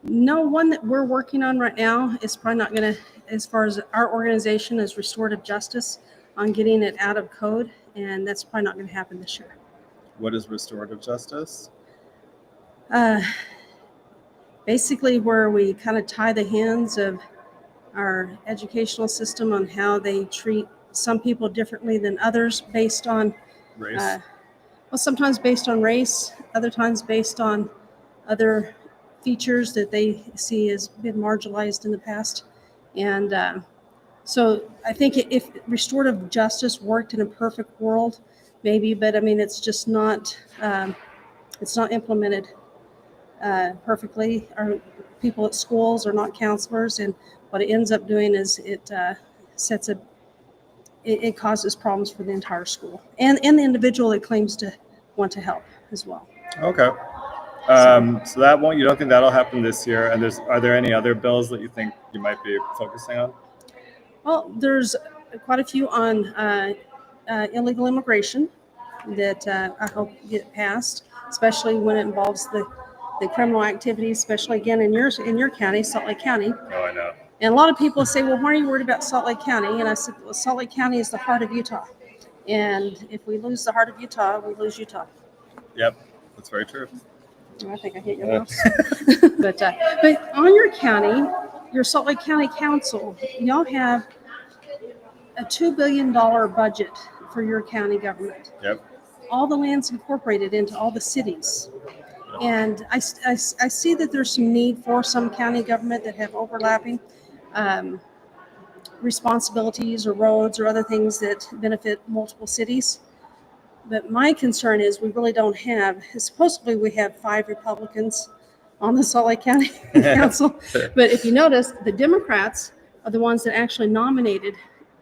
No, one that we're working on right now is probably not going to, as far as our organization is restorative justice, on getting it out of code, and that's probably not going to happen this year. What is restorative justice? Basically, where we kind of tie the hands of our educational system on how they treat some people differently than others based on Race? well, sometimes based on race, other times based on other features that they see as been marginalized in the past. And so I think if restorative justice worked in a perfect world, maybe, but I mean, it's just not, it's not implemented perfectly. Our people at schools are not counselors, and what it ends up doing is it sets a it causes problems for the entire school and the individual that claims to want to help as well. Okay. So that won't. You don't think that'll happen this year? And are there any other bills that you think you might be focusing on? Well, there's quite a few on illegal immigration that I hope get passed, especially when it involves the criminal activity, especially again in your county, Salt Lake County. Oh, I know. And a lot of people say, well, why are you worried about Salt Lake County? And I said, well, Salt Lake County is the heart of Utah. And if we lose the heart of Utah, we lose Utah. Yep, that's very true. Oh, I think I hit your mouse. But on your county, your Salt Lake County Council, y'all have a $2 billion budget for your county government. Yep. All the land's incorporated into all the cities. And I see that there's some need for some county government that have overlapping responsibilities or roads or other things that benefit multiple cities. But my concern is we really don't have, supposedly we have 5 Republicans on the Salt Lake County Council. But if you notice, the Democrats are the ones that actually nominated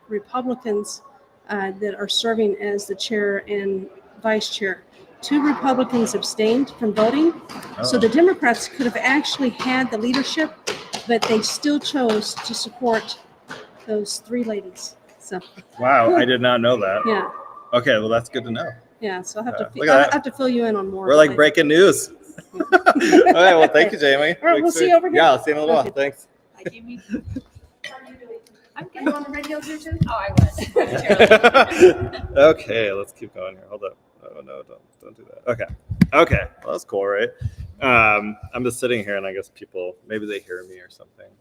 Republicans that are serving as the chair and vice chair. 2 Republicans abstained from voting. So the Democrats could have actually had the leadership, but they still chose to support those 3 ladies. So Wow, I did not know that. yeah. Okay, well that's good to know. Yeah, so I'll have Look at that. to fill you in on more. We're like breaking news. All right, well thank you, Jamie. All right, we'll see you over here. Yeah, I'll see you in a little while. Okay. Thanks. Hi, Jamie. I'm good. You on the radio too? Oh, I was. Okay, let's keep going here. Hold up. Oh no, don't do that. Okay. Well, that's cool, right? I'm just sitting here, and I guess people maybe they hear me or something.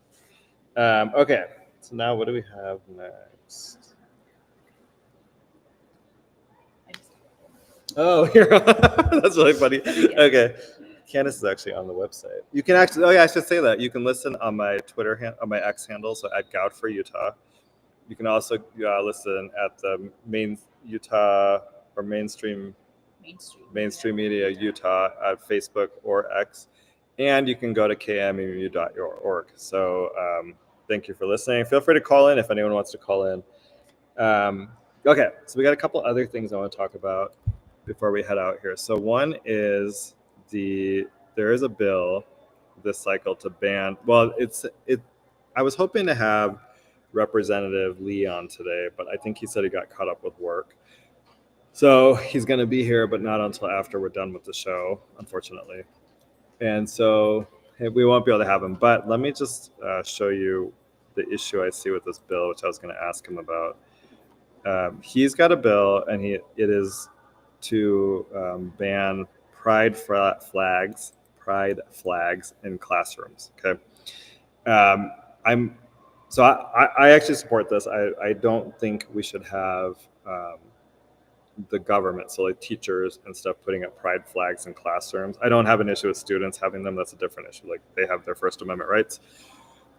Okay, so now what do we have next? Oh, here. That's really funny. Okay, Candace is actually on the website. You can actually. Oh yeah, I should say that. You can listen on my Twitter on my X handle, so at Goud for Utah. You can also listen at the main Utah or mainstream media Utah at Facebook or X, and you can go to kmu.org. So thank you for listening. Feel free to call in if anyone wants to call in. Okay, so we got a couple other things I want to talk about before we head out here. So one is there is a bill this cycle to ban. Well, I was hoping to have Representative Lee on today, but I think he said he got caught up with work. So he's going to be here, but not until after we're done with the show, unfortunately. And so we won't be able to have him. But let me just show you the issue I see with this bill, which I was going to ask him about. He's got a bill, and it is to ban pride flags in classrooms. Okay. I actually support this. I don't think we should have the government, so like teachers and stuff, putting up pride flags in classrooms. I don't have an issue with students having them. That's a different issue. Like they have their First Amendment rights,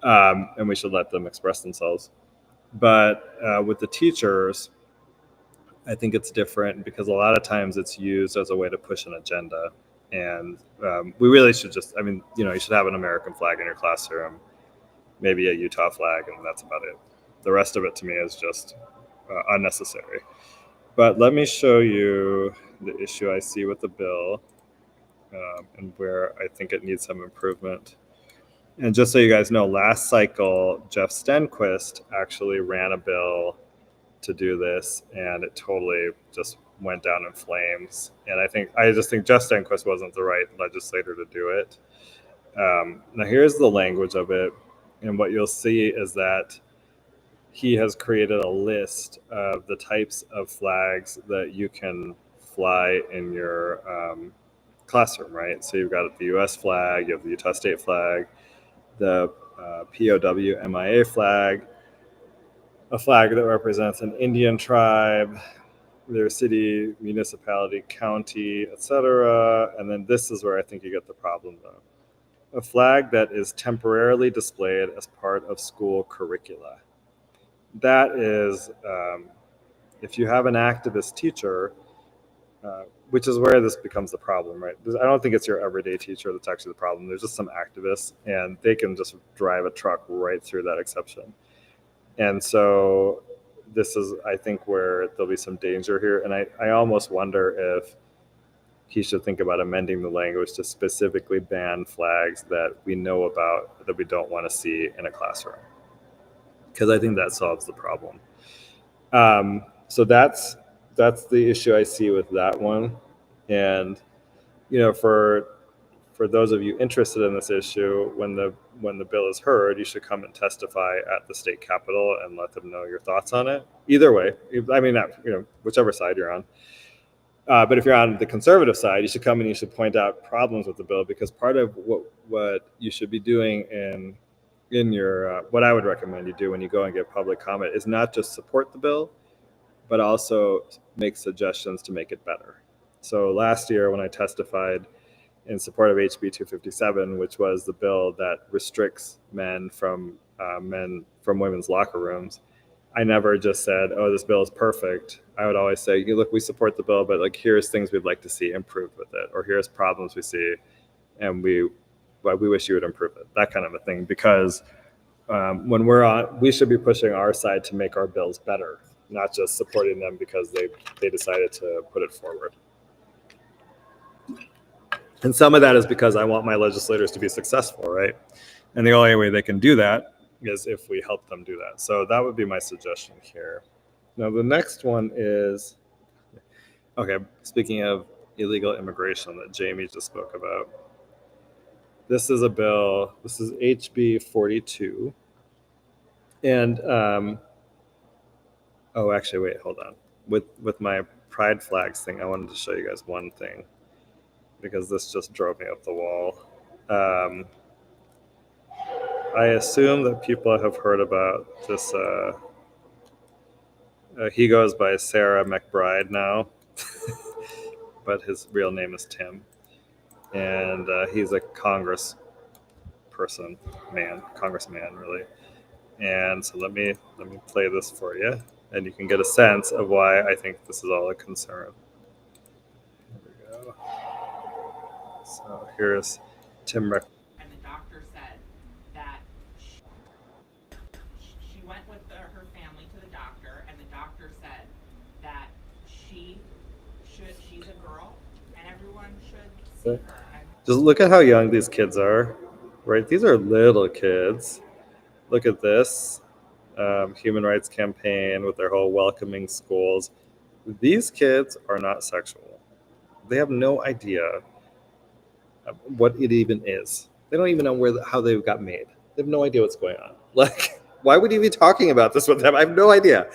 and we should let them express themselves. But with the teachers, I think it's different because a lot of times it's used as a way to push an agenda. And we really should you should have an American flag in your classroom, maybe a Utah flag, and that's about it. The rest of it to me is just unnecessary. But let me show you the issue I see with the bill and where I think it needs some improvement. And just so you guys know, last cycle, Jeff Stenquist actually ran a bill to do this, and it totally just went down in flames. And I just think Jeff Stenquist wasn't the right legislator to do it. Now here's the language of it, and what you'll see is that he has created a list of the types of flags that you can fly in your classroom, right? So you've got the U.S. flag, you have the Utah State flag, the POW MIA flag, a flag that represents an Indian tribe, their city, municipality, county, etc. And then this is where I think you get the problem, though. A flag that is temporarily displayed as part of school curricula. That is, if you have an activist teacher, which is where this becomes the problem, right? I don't think it's your everyday teacher that's actually the problem. There's just some activists, and they can just drive a truck right through that exception. And so this is, I think, where there'll be some danger here. And I almost wonder if he should think about amending the language to specifically ban flags that we know about that we don't want to see in a classroom, because I think that solves the problem. So that's the issue I see with that one. And for those of you interested in this issue, when the bill is heard, you should come and testify at the state capitol and let them know your thoughts on it. Either way, I mean, whichever side you're on. But if you're on the conservative side, you should come and you should point out problems with the bill, because part of what you should be doing in your what I would recommend you do when you go and give public comment is not just support the bill, but also make suggestions to make it better. So last year when I testified in support of HB 257, which was the bill that restricts men from women's locker rooms, I never just said, "Oh, this bill is perfect." I would always say, "Look, we support the bill, but like here's things we'd like to see improved with it, or here's problems we see, and we wish you would improve it." That kind of a thing, because when we're on, we should be pushing our side to make our bills better, not just supporting them because they decided to put it forward. And some of that is because I want my legislators to be successful, right? And the only way they can do that is if we help them do that. So that would be my suggestion here. Now, the next one is, okay, speaking of illegal immigration that Jamie just spoke about, this is a bill, this is HB 42. And, oh, actually, wait, hold on. With my pride flags thing, I wanted to show you guys one thing, because this just drove me up the wall. I assume that people have heard about this. He goes by Sarah McBride now, but his real name is Tim. And he's a congressman, really. And so let me play this for you, and you can get a sense of why I think this is all a concern. Here we go. So here's Tim McBride. And the doctor said that she went with her family to the doctor, and the doctor said that she's a girl, and everyone should see her. Just look at how young these kids are, right? These are little kids. Look at this Human Rights Campaign with their whole welcoming schools. These kids are not sexual. They have no idea what it even is. They don't even know how they got made. They have no idea what's going on. Like, why would you be talking about this with them? I have no idea.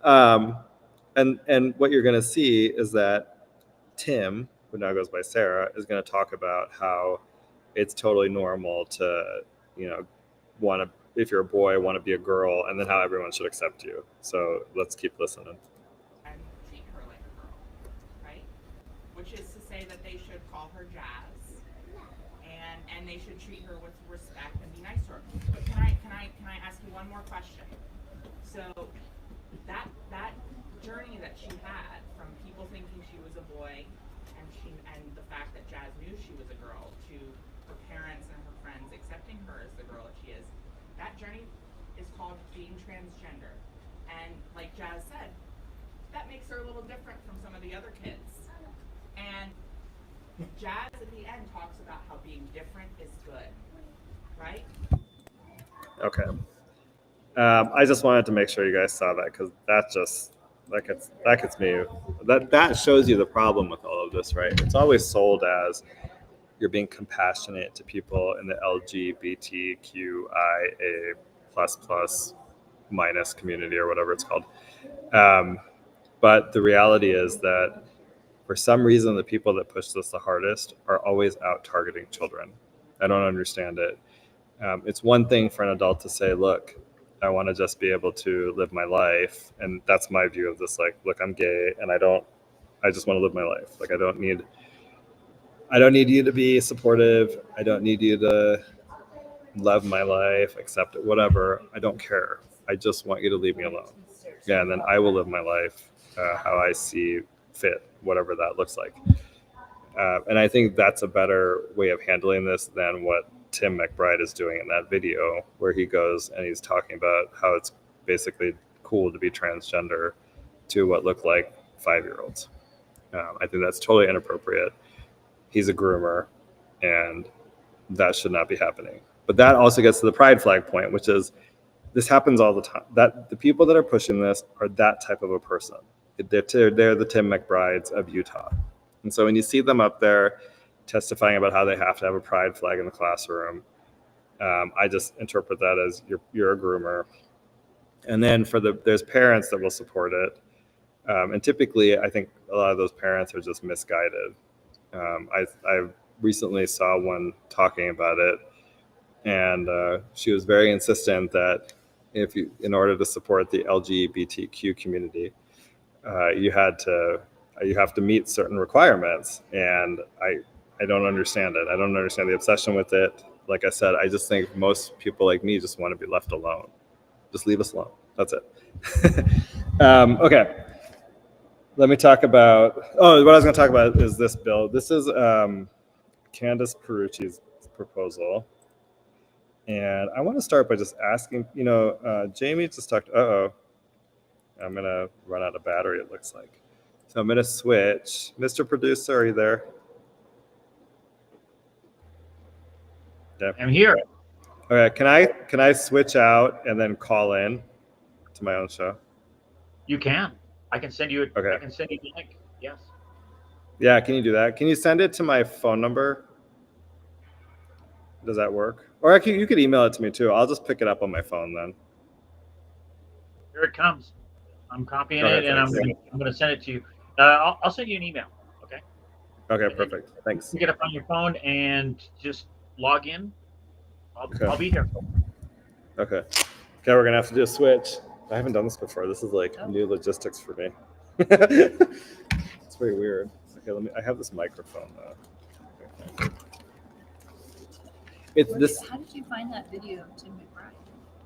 And what you're going to see is that Tim, who now goes by Sarah, is going to talk about how it's totally normal to, want to, if you're a boy, want to be a girl, and then how everyone should accept you. So let's keep listening. And treat her like a girl, right? Which is to say that they should call her Jazz, and they should treat her with respect and be nice to her. But can I ask you one more question? So that journey that she had from people thinking she was a boy, and the fact that Jazz knew she was a girl, to her parents and her friends accepting her as the girl that she is, that journey is called being transgender. And like Jazz said, that makes her a little different from some of the other kids. And Jazz at the end talks about how being different is good, right? Okay. I just wanted to make sure you guys saw that, because that gets me. That shows you the problem with all of this, right? It's always sold as you're being compassionate to people in the LGBTQIA ++ minus community, or whatever it's called. But the reality is that For some reason, the people that push this the hardest are always out targeting children. I don't understand it. It's one thing for an adult to say, look, I want to just be able to live my life. And that's my view of this. Like, look, I'm gay and I just want to live my life. Like, I don't need you to be supportive. I don't need you to love my life, accept it, whatever. I don't care. I just want you to leave me alone. Yeah, and then I will live my life how I see fit, whatever that looks like. And I think that's a better way of handling this than what Tim McBride is doing in that video, where he goes and he's talking about how it's basically cool to be transgender to what look like 5-year-olds. I think that's totally inappropriate. He's a groomer, and that should not be happening. But that also gets to the pride flag point, which is this happens all the time. That the people that are pushing this are that type of a person. They're the Tim McBrides of Utah. And so when you see them up there testifying about how they have to have a pride flag in the classroom, I just interpret that as you're a groomer. And then there's parents that will support it. And typically, I think a lot of those parents are just misguided. I recently saw one talking about it, and she was very insistent that in order to support the LGBTQ community, you have to meet certain requirements, and I don't understand it. I don't understand the obsession with it. Like I said, I just think most people like me just want to be left alone. Just leave us alone. That's it. Okay. Let me talk about, what I was going to talk about is this bill. This is Candace Perucci's proposal. And I want to start by just asking, Jamie just talked, I'm going to run out of battery, it looks like. So I'm going to switch. Mr. Producer, are you there? Yeah. I'm here. Okay, can I switch out and then call in to my own show? You can. I can send you Okay. I can send you the link. Yes. Yeah, can you do that? Can you send it to my phone number? Does that work? Or you could email it to me too. I'll just pick it up on my phone then. Here it comes. I'm copying Okay, it, and I'm going to send it to you. I'll send you an email. Okay. Okay, perfect. Thanks. Pick it up on your phone and just log in. Okay. I'll be here. Okay. Okay, we're gonna have to do a switch. I haven't done this before. This is like new logistics for me. It's very weird. Okay, I have this microphone though. Okay. How did you find that video of Tim McBride?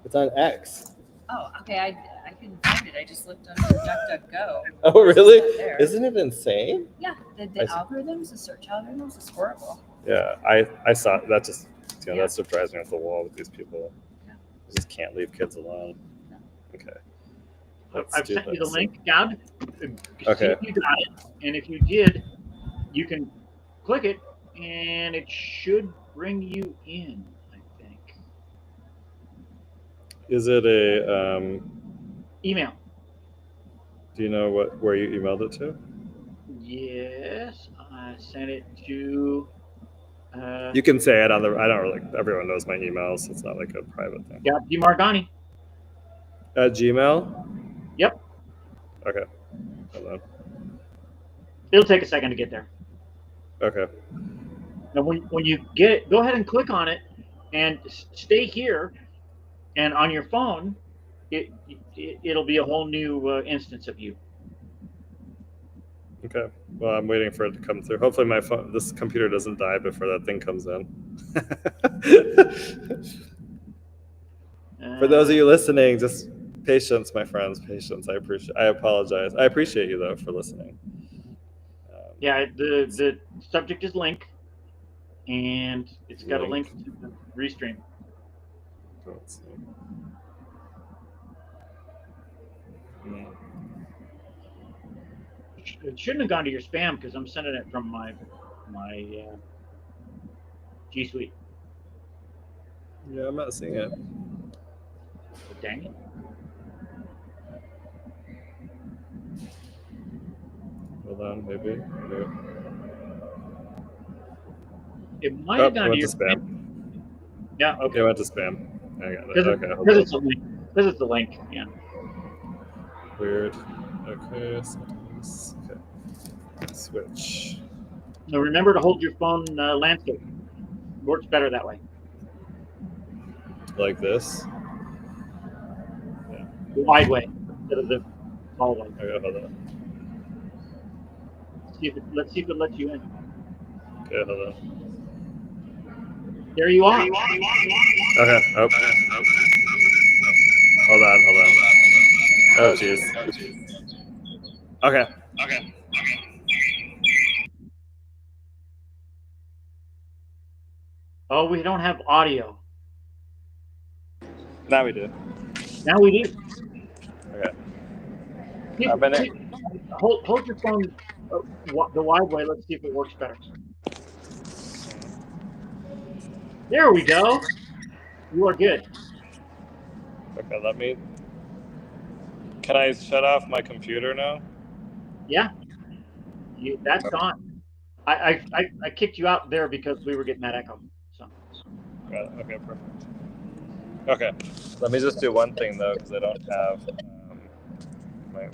It's on X. Oh, okay. I couldn't find it. I just looked on DuckDuckGo. Oh, really? Isn't it insane? Yeah, the algorithms, the search algorithms, is horrible. Yeah, I saw that. Just that surprised me off the wall with these people. Yeah. They just can't leave kids alone. No. Okay. I've sent you the link, Goud. Okay. See if you got it, and if you did, you can click it, and it should bring you in. I think. Is it a Email. Do you know where you emailed it to? Yes, I sent it to. You can say it on the. I don't really. Everyone knows my emails. It's not like a private thing. Goud Margani. At Gmail. Yep. Okay. Hold on. It'll take a second to get there. Okay. Now, when you get it, go ahead and click on it, and stay here. And on your phone, it'll be a whole new instance of you. Okay. Well, I'm waiting for it to come through. Hopefully, this computer doesn't die before that thing comes in. For those of you listening, just patience, my friends. Patience. I apologize. I appreciate you though for listening. Yeah, the subject is link, and it's got a link to the restream. Let's see. It shouldn't have gone to your spam because I'm sending it from my G Suite. Yeah, I'm not seeing it. Dang it. Hold on, maybe. No. It might have gone to your spam. Yeah. Okay. It went to spam. I got it. Because Okay. it's a link. Because it's a link. Yeah. Weird. Okay. Settings. Okay. Switch. Now remember to hold your phone landscape. Works better that way. Like this. The wide way instead of the tall way. Okay, hold on. Let's see if it lets you in. Okay, hold on. There you are. Okay. Oh. Hold on. Oh, jeez. Okay. Oh, we don't have audio. Now we do. Now we do. Okay. Hold your phone the wide way. Let's see if it works better. There we go. You are good. Okay, Can I shut off my computer now? Yeah. That's on. I kicked you out there because we were getting that echo. So. Okay, perfect. Okay, let me just do one thing though, because I don't have my.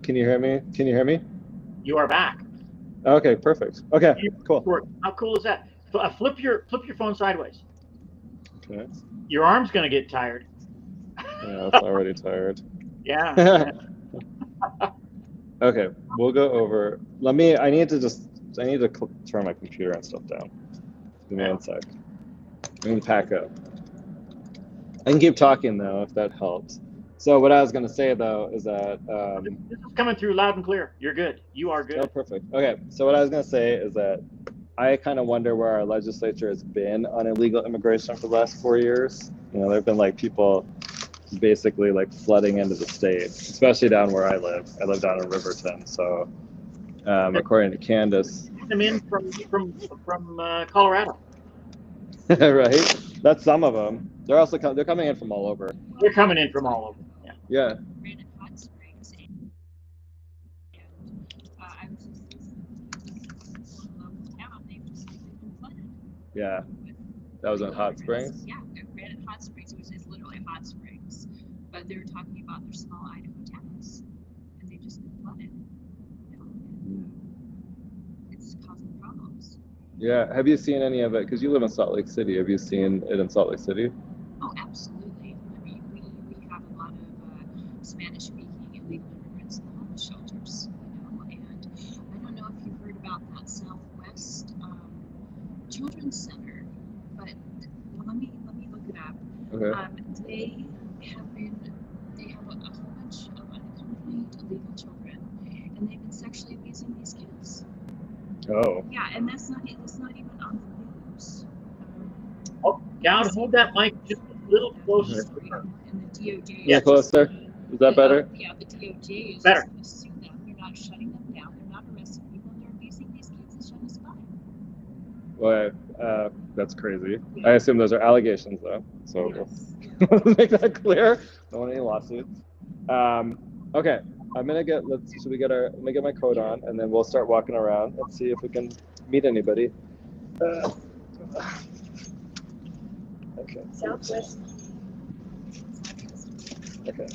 Can you hear me? You are back. Okay, perfect. Okay, cool. How cool is that? Flip your phone sideways. Okay. Your arm's gonna get tired. Yeah, it's already tired. Yeah. Okay, we'll go over. I need to turn my computer and stuff down. Give me 1 sec. I'm gonna pack up. I can keep talking though, if that helps. So what I was gonna say though is that this is coming through loud and clear. You're good. You are good. Oh, perfect. Okay, so what I was gonna say is that I kind of wonder where our legislature has been on illegal immigration for the last 4 years. There've been like people basically like flooding into the state, especially down where I live. I live down in Riverton, so according to Candace, Them in from Colorado. right? That's some of them. They're also they're coming in from all over. They're coming in from all over. Yeah. Yeah. That was in Hot Springs? Yeah, Granite Hot Springs, which is literally Hot Springs. But they were talking about their small Idaho towns, and they just been flooded. It's causing problems. Yeah. Have you seen any of it? Because you live in Salt Lake City. Have you seen it in Salt Lake City? Oh, absolutely. I mean, we have a lot of Spanish-speaking illegal immigrants in the homeless shelters, and I don't know if you've heard about that Southwest Children's Center, but let me look it up. Okay. They have a whole bunch of unaccompanied illegal children, and they've been sexually abusing these kids. Oh. Yeah, and that's not even on the news. Oh, Goud, hold that mic just a little closer. And the DOJ. Yeah, closer. Is that better? Yeah, the DOJ is better. Just going to sue them. They're not shutting them down. They're not arresting people. They're abusing these kids and shutting us by. Well, that's crazy. I assume those are allegations, though. So we'll make that clear. Don't want any lawsuits. Okay, I'm gonna get. Let me get my coat on, and then we'll start walking around. Let's see if we can meet anybody. Okay. Southwest. Okay.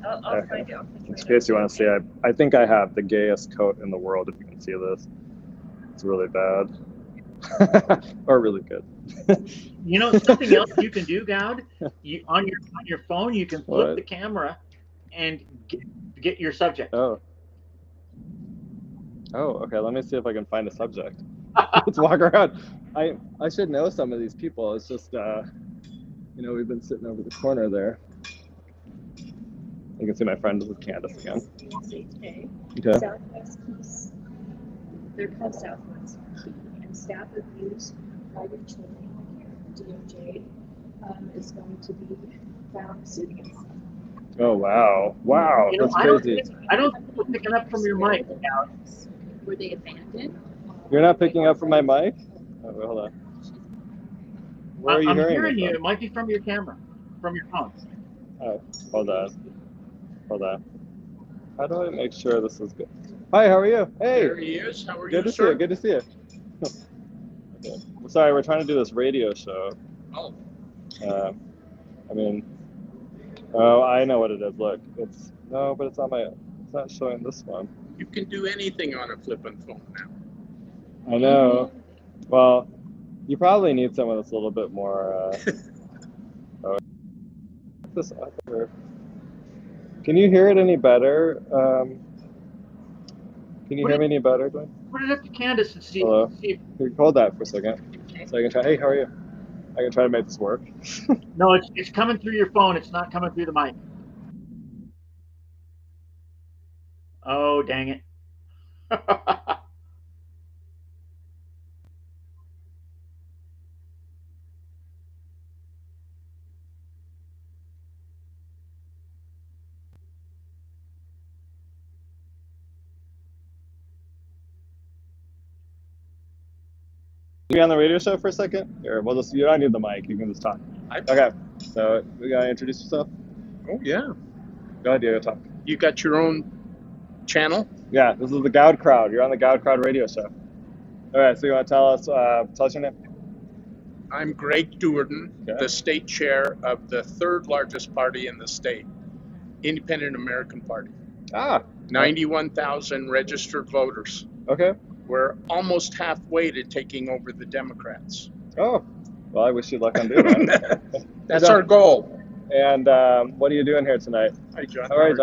I'll find out. In case you want to see, I think I have the gayest coat in the world. If you can see this, it's really bad. Or really good. Something else you can do, Goud. On your phone, you can flip the camera and get your subject. Oh, okay. Let me see if I can find a subject. Let's walk around. I should know some of these people. It's just we've been sitting over the corner there. You can see my friend with Candace again. Okay. Southwest Peace. They're called Southwest Peace. And staff abuse private children in the care. DOJ is going to be found suing us. Oh wow! Wow, that's crazy. I don't think we're picking up from your mic, Goud. Were they abandoned? You're not picking up from my mic? Oh, hold on. Where are you I'm hearing hearing me you. from? It might be from your camera, from your phone. Oh, hold on. Hold on. How do I make sure this is good? Hi, how are you? Hey. There he is. How are Good you, to see you. sir? Good to see you. Okay. Sorry, we're trying to do this radio show. Oh, I mean, oh, I know what it is. Look, it's no, but it's on my. It's not showing this one. you can do anything on a flippin' phone now. I know. Well, you probably need someone that's a little bit more. Oh, this other. Can you hear it any better? Can you hear me any better, Glenn? Put it up to Candace and see. Hello? see if, Here, hold that for a second. So I can try. Hey, how are you? I can try to make this work. no, it's coming through your phone. It's not coming through the mic. Oh, dang it. You be on the radio show for a second? Here, we'll just. You don't need the mic. You can just talk. Okay. So we gotta introduce yourself. Oh, yeah. Go ahead, Diego. Talk. You got your own channel? Yeah, this is the Goud Crowd. You're on the Goud Crowd radio show. All right. So you want to tell us your name? I'm Greg Duerden, Okay. the state chair of the third largest party in the state, Independent American Party. Ah. 91,000 registered voters. Okay. We're almost halfway to taking over the Democrats. Oh. Well, I wish you luck on doing that. That's our goal. And what are you doing here tonight? Hi, John. All right,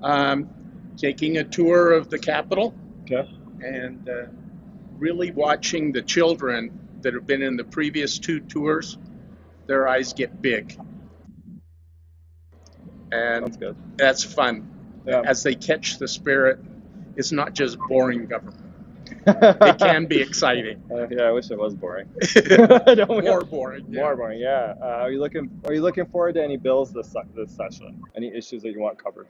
John. Taking a tour of the Capitol. Okay. And really watching the children that have been in the previous two tours, their eyes get big. And Sounds good. that's fun. Yeah. As they catch the spirit, it's not just boring government. It can be exciting. Yeah, I wish it was boring. More boring. Yeah. More boring. Yeah. Are you looking forward to any bills this session? Any issues that you want covered?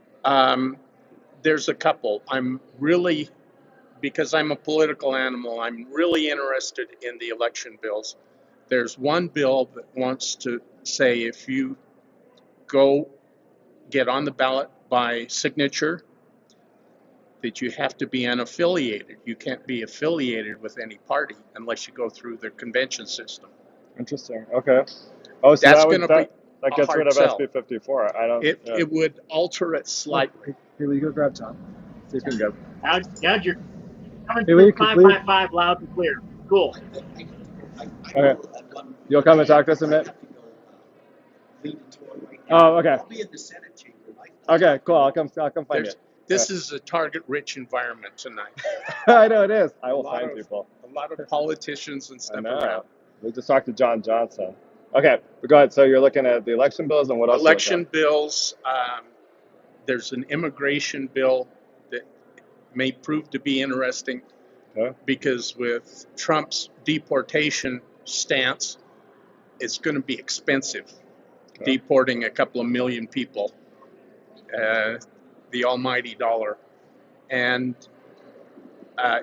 There's a couple. I'm really, because I'm a political animal, I'm really interested in the election bills. There's one bill that wants to say if you go get on the ballot by signature, that you have to be unaffiliated. You can't be affiliated with any party unless you go through the convention system. Interesting. Okay. Oh, so That's that going to be that a gets hard rid of sell. SB 54. I don't. It would alter it slightly. Here, will you go grab John? See if you can go. Now you're coming Hey, will you through please- 555 loud and clear. Cool. Okay. You'll come and talk to us a minute. Oh, okay. I'll be in the Senate chamber. Okay, cool. I'll come find you. This is a target-rich environment tonight. I know it is. I will A lot find of- people. A lot of politicians and I stuff know. around. We just talked to John Johnson. Okay, but go ahead. So you're looking at the election bills and what else? Election bills. There's an immigration bill that may prove to be interesting Okay. because with Trump's deportation stance, it's going to be expensive Okay. deporting a couple of million people. The almighty dollar. And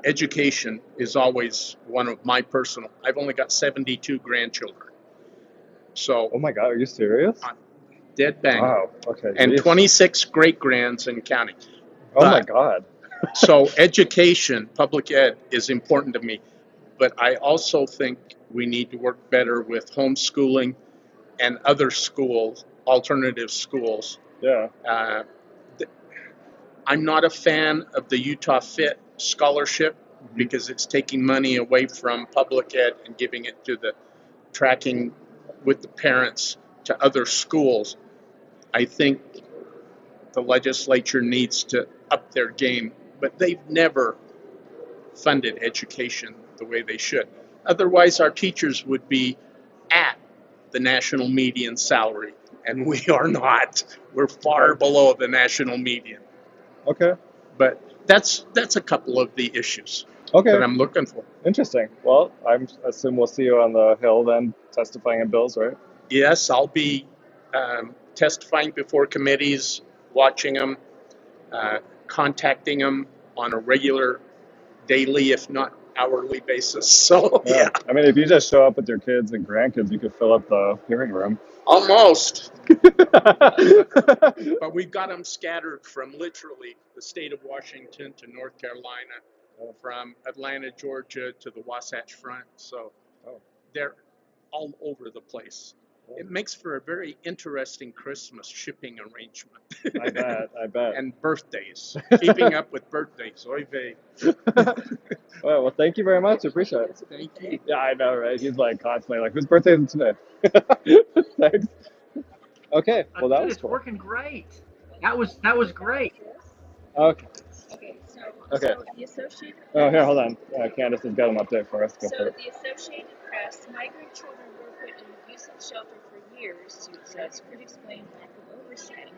education is always one of my personal. I've only got 72 grandchildren. So Oh my God, are you serious? dead bang. Wow. Okay. And geez. 26 great grands and counting. Oh my God. So education, public ed, is important to me. But I also think we need to work better with homeschooling and other schools, alternative schools. Yeah. I'm not a fan of the Utah Fit scholarship because it's taking money away from public ed and giving it to the tracking with the parents to other schools. I think the legislature needs to up their game, but they've never funded education the way they should. Otherwise, our teachers would be at the national median salary, and we are not. We're far below the national median. Okay. But that's a couple of the issues Okay. that I'm looking for. Interesting. Well, I assume we'll see you on the Hill then, testifying in bills, right? Yes, I'll be testifying before committees, watching them, contacting them on a regular, daily, if not hourly basis. So yeah, I mean, if you just show up with your kids and grandkids, you could fill up the hearing room. almost. But we've got them scattered from literally the state of Washington to North Carolina, from Atlanta, Georgia to the Wasatch Front. So they're all over the place. It makes for a very interesting Christmas shipping arrangement. I bet. And birthdays. Keeping up with birthdays. Oy vey. Well, thank you very much. Appreciate it. Thank you. Yeah, I know, right? He's like constantly like, whose birthday is it today? Thanks. Okay, well that Dude, was it's cool. working great. That was great. Okay. Okay, so the Associated Oh, here, Press. hold on. Candace has got an update for us. Go So for it. the Associated Press, migrant children were put in abusive shelter for years, suit says, could explain lack of oversight.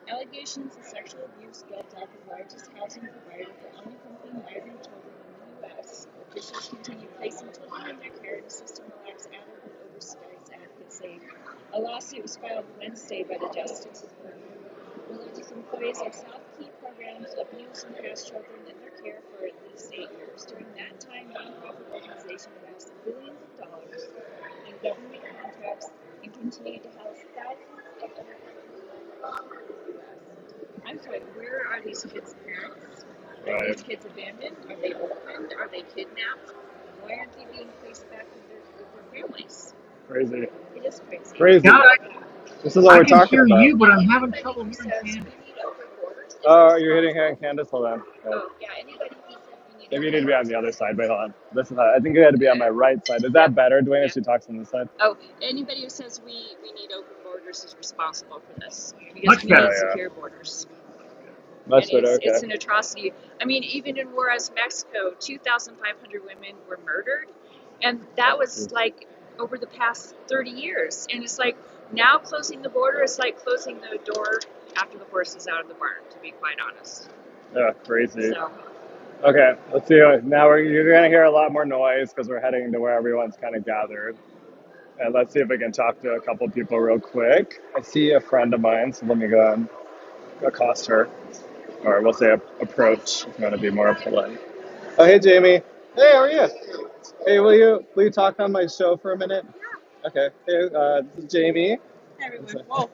Allegations of sexual abuse built up the largest housing provider for unaccompanied migrant children in the U.S. Officials continue placing children in their care in a system that lacks adequate oversight, advocates say. A lawsuit was filed Wednesday by the Justice Department. Religious employees of South Key programs abuse and harass children in their care for at least 8 years. During that time, nonprofit organizations amassed billions of dollars in government contracts and continued to house thousands of other. I'm sorry, where are these kids' parents? Are these kids abandoned? Are they orphaned? Are they kidnapped? Why aren't they being placed back with their families? Crazy. It is crazy. Crazy. God, This is what I we're can talking hear about. you, but I'm having trouble hearing Candace. Oh, you're hitting here, Candace. Hold on. Oh, yeah, anybody who says we need Maybe you need to be on the other side. Wait, hold on. This is. I think you had to be on my right side. Is that better, Dwayne, if she talks on this side? Oh, anybody who says we need open borders is responsible for this. Because Much we better. need secure borders. Much And better. it's Okay. an atrocity. I mean, even in Juarez, Mexico, 2,500 women were murdered. And that was like over the past 30 years. And it's like now closing the border is like closing the door after the horse is out of the barn, to be quite honest. Yeah, crazy. So, Okay, let's see. Now you're going to hear a lot more noise because we're heading to where everyone's kind of gathered. And let's see if we can talk to a couple people real quick. I see a friend of mine, so let me go and accost her. Or we'll say approach if you want to be more polite. Oh, hey, Jamie. Hey, how are you? Hey, will you talk on my show for a minute? Yeah. Okay. Hey, this is Jamie. Hey, everyone. Whoa.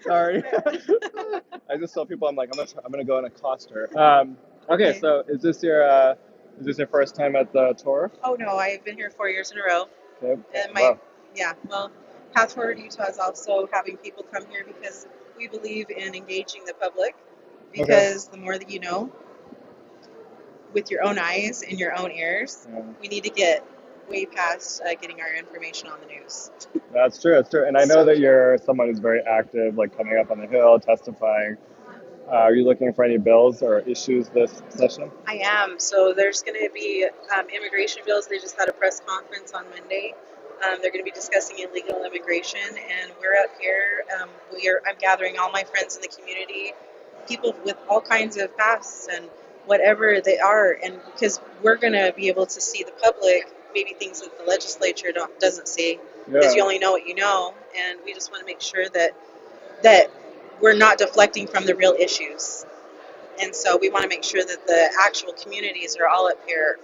Sorry. I just tell people I'm gonna go and accost her. Okay. So is this your first time at the tour? Oh, no, I've been here 4 years in a row. Okay. And Wow. well, Path Forward Utah is also having people come here because we believe in engaging the public. Because the more that you know with your own eyes and your own ears, we need to get way past getting our information on the news. That's true. That's true. And I know that you're someone who's very active, like coming up on the Hill, testifying. Are you looking for any bills or issues this session? I am. So there's going to be immigration bills. They just had a press conference on Monday. They're going to be discussing illegal immigration, and we're up here. I'm gathering all my friends in the community, people with all kinds of pasts and whatever they are, and because we're going to be able to see the public, maybe things that the legislature doesn't see, because you only know what you know, and we just want to make sure that we're not deflecting from the real issues. And so we want to make sure that the actual communities are all up here,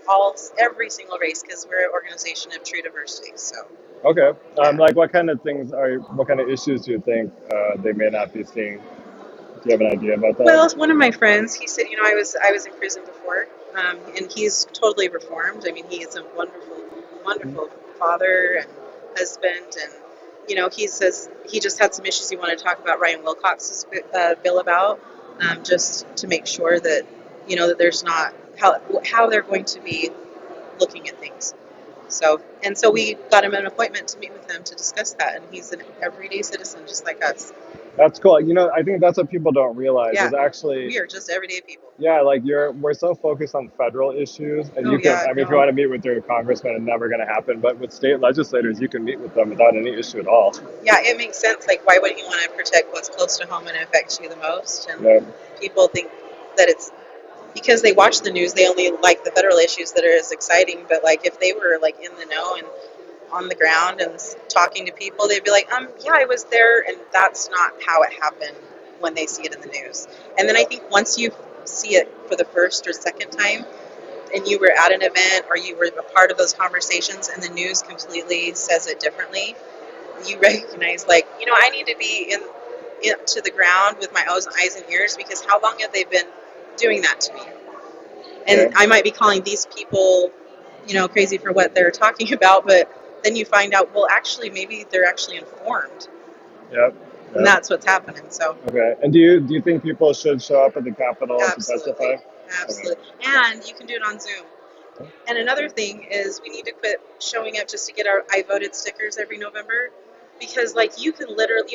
every single race, because we're an organization of true diversity. So. Okay. Like what kind of issues do you think they may not be seeing? Do you have an idea about that? Well, one of my friends, he said, I was in prison before, and he's totally reformed. I mean, he is a wonderful, wonderful father and husband, and he says he just had some issues he wanted to talk about Ryan Wilcox's bill about, just to make sure that that there's not how they're going to be looking at things. So we got him an appointment to meet with him to discuss that, and he's an everyday citizen just like us. That's cool. I think that's what people don't realize is actually we are just everyday people. Yeah, like we're so focused on federal issues, and if you want to meet with your congressman, it's never going to happen. But with state legislators, you can meet with them without any issue at all. Yeah, it makes sense. Like, why wouldn't you want to protect what's close to home and affects you the most? And people think that it's because they watch the news, they only like the federal issues that are as exciting. But like, if they were like in the know and on the ground and talking to people, they'd be like, yeah, I was there, and that's not how it happened when they see it in the news. And then I think once you see it for the first or second time, and you were at an event or you were a part of those conversations and the news completely says it differently, you recognize, like, I need to be in to the ground with my own eyes and ears, because how long have they been doing that to me? And Okay. I might be calling these people, crazy for what they're talking about, but then you find out, well, actually, maybe they're actually informed, Yep. and that's what's happening. So, Okay. And do you think people should show up at the Capitol to absolutely, testify? absolutely, and you can do it on Zoom. And another thing is, we need to quit showing up just to get our I voted stickers every November, because you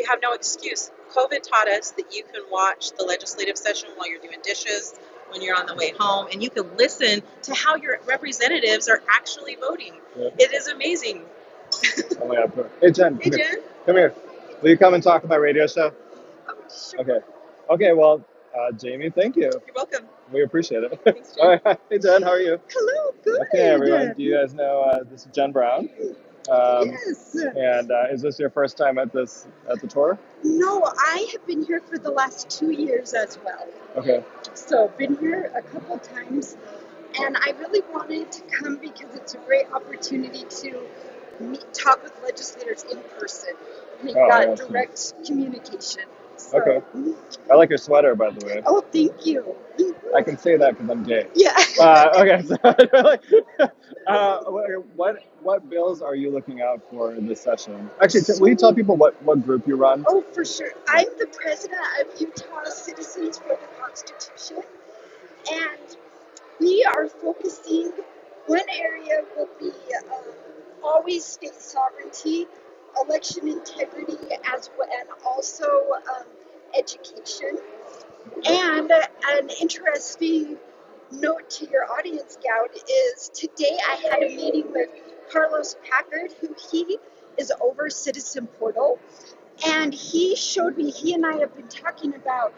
have no excuse. COVID taught us that you can watch the legislative session while you're doing dishes, when you're on the way home, and you can listen to how your representatives are actually voting. Yeah. It is amazing. Oh my God. Hey, Jen. Hey, Come here. Jen. Come here. Will you come and talk on my radio show? Oh, sure. Okay. Okay. Well, Jamie, thank you. You're welcome. We appreciate it. Thanks, Jen. All right. Hey, Jen. How are you? Hello, good. Okay, everyone. Do you guys know this is Jen Brown? Yes. And is this your first time at the tour? No, I have been here for the last 2 years as well. Okay. So been here a couple times, and I really wanted to come because it's a great opportunity to talk with legislators in person. We've got awesome. direct communication. So, Okay. I like your sweater, by the way. Oh, thank you. I can say that because I'm gay. Yeah. Okay. So, what bills are you looking out for in this session? Actually, will you tell people what group you run? Oh, for sure. I'm the president of Utah Citizens for the Constitution, and we are focusing, one area will be always state sovereignty, election integrity, and also education. And an interesting note to your audience, Goud, is today I had a meeting with Carlos Packard, who he is over Citizen Portal, and he showed me, he and I have been talking about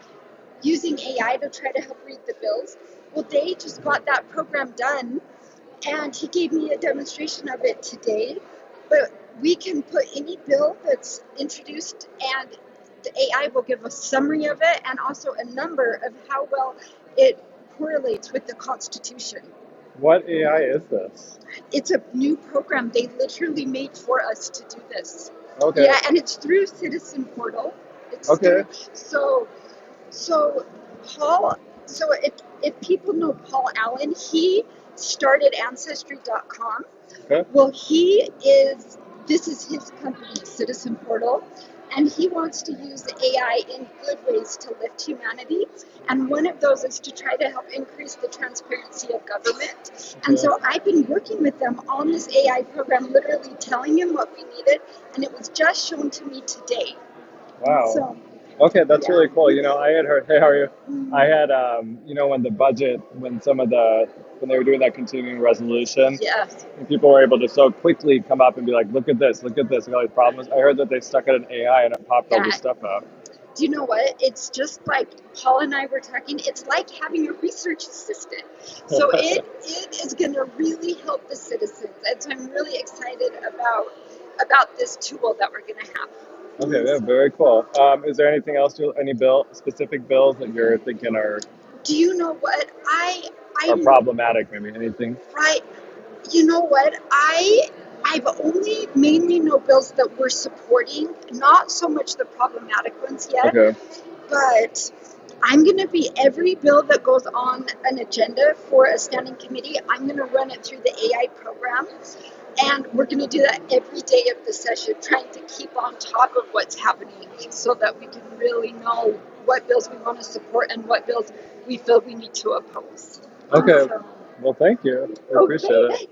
using AI to try to help read the bills. Well, they just got that program done, and he gave me a demonstration of it today. But we can put any bill that's introduced, and the AI will give a summary of it and also a number of how well it correlates with the Constitution. What AI is this? It's a new program they literally made for us to do this. Okay. Yeah, and it's through Citizen Portal. Okay. So Paul, if people know Paul Allen, he started Ancestry.com. Okay. Well, this is his company, Citizen Portal, and he wants to use AI in good ways to lift humanity. And one of those is to try to help increase the transparency of government. And so I've been working with them on this AI program, literally telling him what we needed, and it was just shown to me today. Wow. So, okay, that's really cool. I had heard, hey, how are you? I had, when they were doing that continuing resolution, yes. and people were able to so quickly come up and be like, look at this, look at all these problems. I heard that they stuck it in AI and it popped all this stuff out. Do you know what? It's just like Paul and I were talking, it's like having a research assistant. So it is going to really help the citizens. And so I'm really excited about this tool that we're going to have. Okay, yeah, very cool. Is there anything else, any specific bills that you're thinking are... Do you know what? Are problematic, maybe, anything? Right. You know what? I've only mainly know bills that we're supporting, not so much the problematic ones yet. Okay. But I'm going to be, every bill that goes on an agenda for a standing committee, I'm going to run it through the AI program. And we're going to do that every day of the session, trying to keep on top of what's happening so that we can really know what bills we want to support and what bills we feel we need to oppose. Okay. Well, thank you. I appreciate it.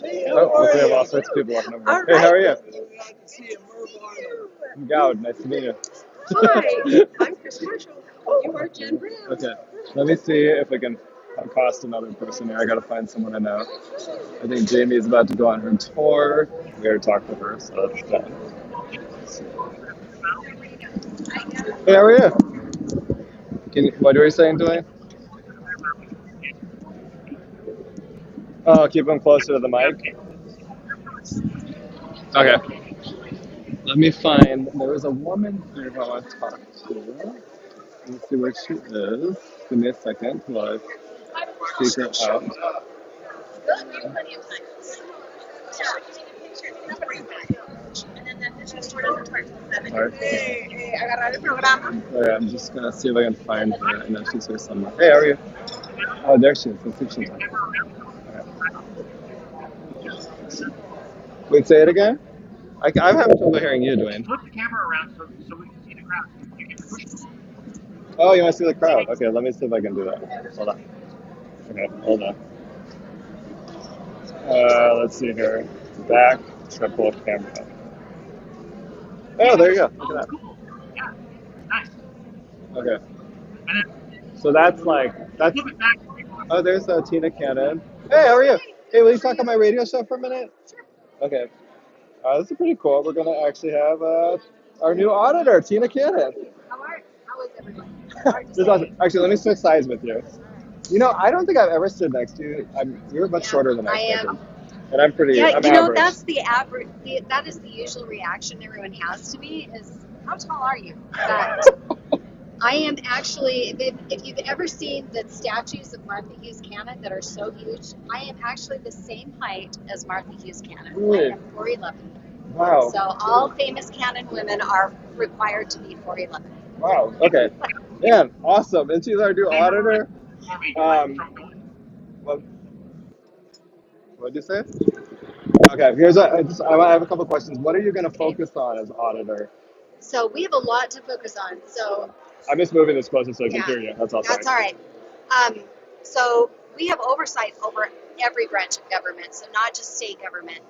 We have all sorts of people walking over. All Hey, how are you? Right. I'm Goud. Nice to meet you. Hi, I'm Chris Marshall. You are Jen Brown. Okay. Let me see if we can accost another person here. I got to find someone I know. I think Jamie is about to go on her tour. We got to talk to her, so that's done. Hey, how are you? What were you saying to me? Oh, keep them closer to the mic. Okay. Let me find. There was a woman here who I want to talk to. Let me see where she is. Give me a second while I seek her out. Good, we have plenty of time. Yeah, take a picture. That's pretty much. And then the picture store doesn't start till 7. Agarrar el programa. Okay, I'm just gonna see if I can find her. I know she's here somewhere. Hey, how are you? Oh, there she is. Let's see if she's on. Okay. Wait, say it again. I'm having trouble hearing you, Dwayne. Flip the camera around so we can see the crowd. You can push it. Oh, you want to see the crowd? Okay, let me see if I can do that. Hold on. Okay, hold on. Let's see here. Back, triple camera. Oh, there you go. Look at that. Cool. Yeah. Nice. Okay. And So that's like, that's, flip it back. oh, there's Tina Cannon. Hey, how are you? Hey, will you talk on my radio show for a minute? Okay. This is pretty cool. We're going to actually have our new auditor, Tina Cannon. How is everyone? This is awesome. Actually, let me switch sides with you. You know, I don't think I've ever stood next to you. You're much shorter than I expected. And I'm pretty, Yeah, I'm you know, average. that's the average. That is the usual reaction everyone has to me is, "How tall are you?" But I am actually, if you've ever seen the statues of Martha Hughes Cannon that are so huge, I am actually the same height as Martha Hughes Cannon. Really? I am 4'11". Wow. So all famous Cannon women are required to be 4'11". Wow. Okay. Man, awesome. And she's our new auditor. What? What'd you say? Okay. I have a couple questions. What are you going to focus on as auditor? So we have a lot to focus on. So I'm just moving this closer so I can Yeah, hear you. That's all. that's all right. So we have oversight over every branch of government, so not just state government.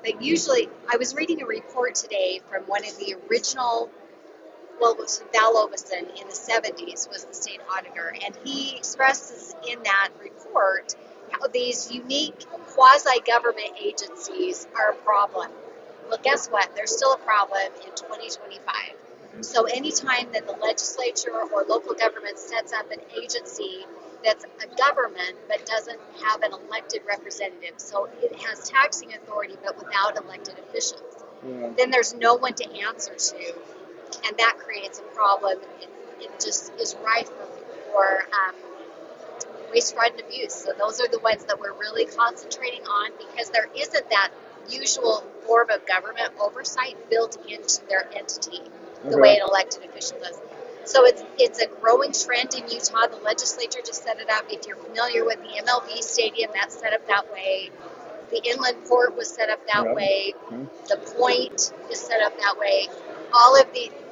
But usually, I was reading a report today from one of the original, well, it was Val Ovison in the 70s was the state auditor, and he expresses in that report how these unique quasi-government agencies are a problem. Well, guess what? They're still a problem in 2025. So anytime that the legislature or local government sets up an agency that's a government but doesn't have an elected representative, so it has taxing authority but without elected officials, then there's no one to answer to, and that creates a problem. It just is rife for waste, fraud, and abuse. So those are the ones that we're really concentrating on because there isn't that usual form of government oversight built into their entity the way an elected official does. So it's a growing trend in Utah. The legislature just set it up. If you're familiar with the MLB stadium, that's set up that way. The inland port was set up that way. The point is set up that way.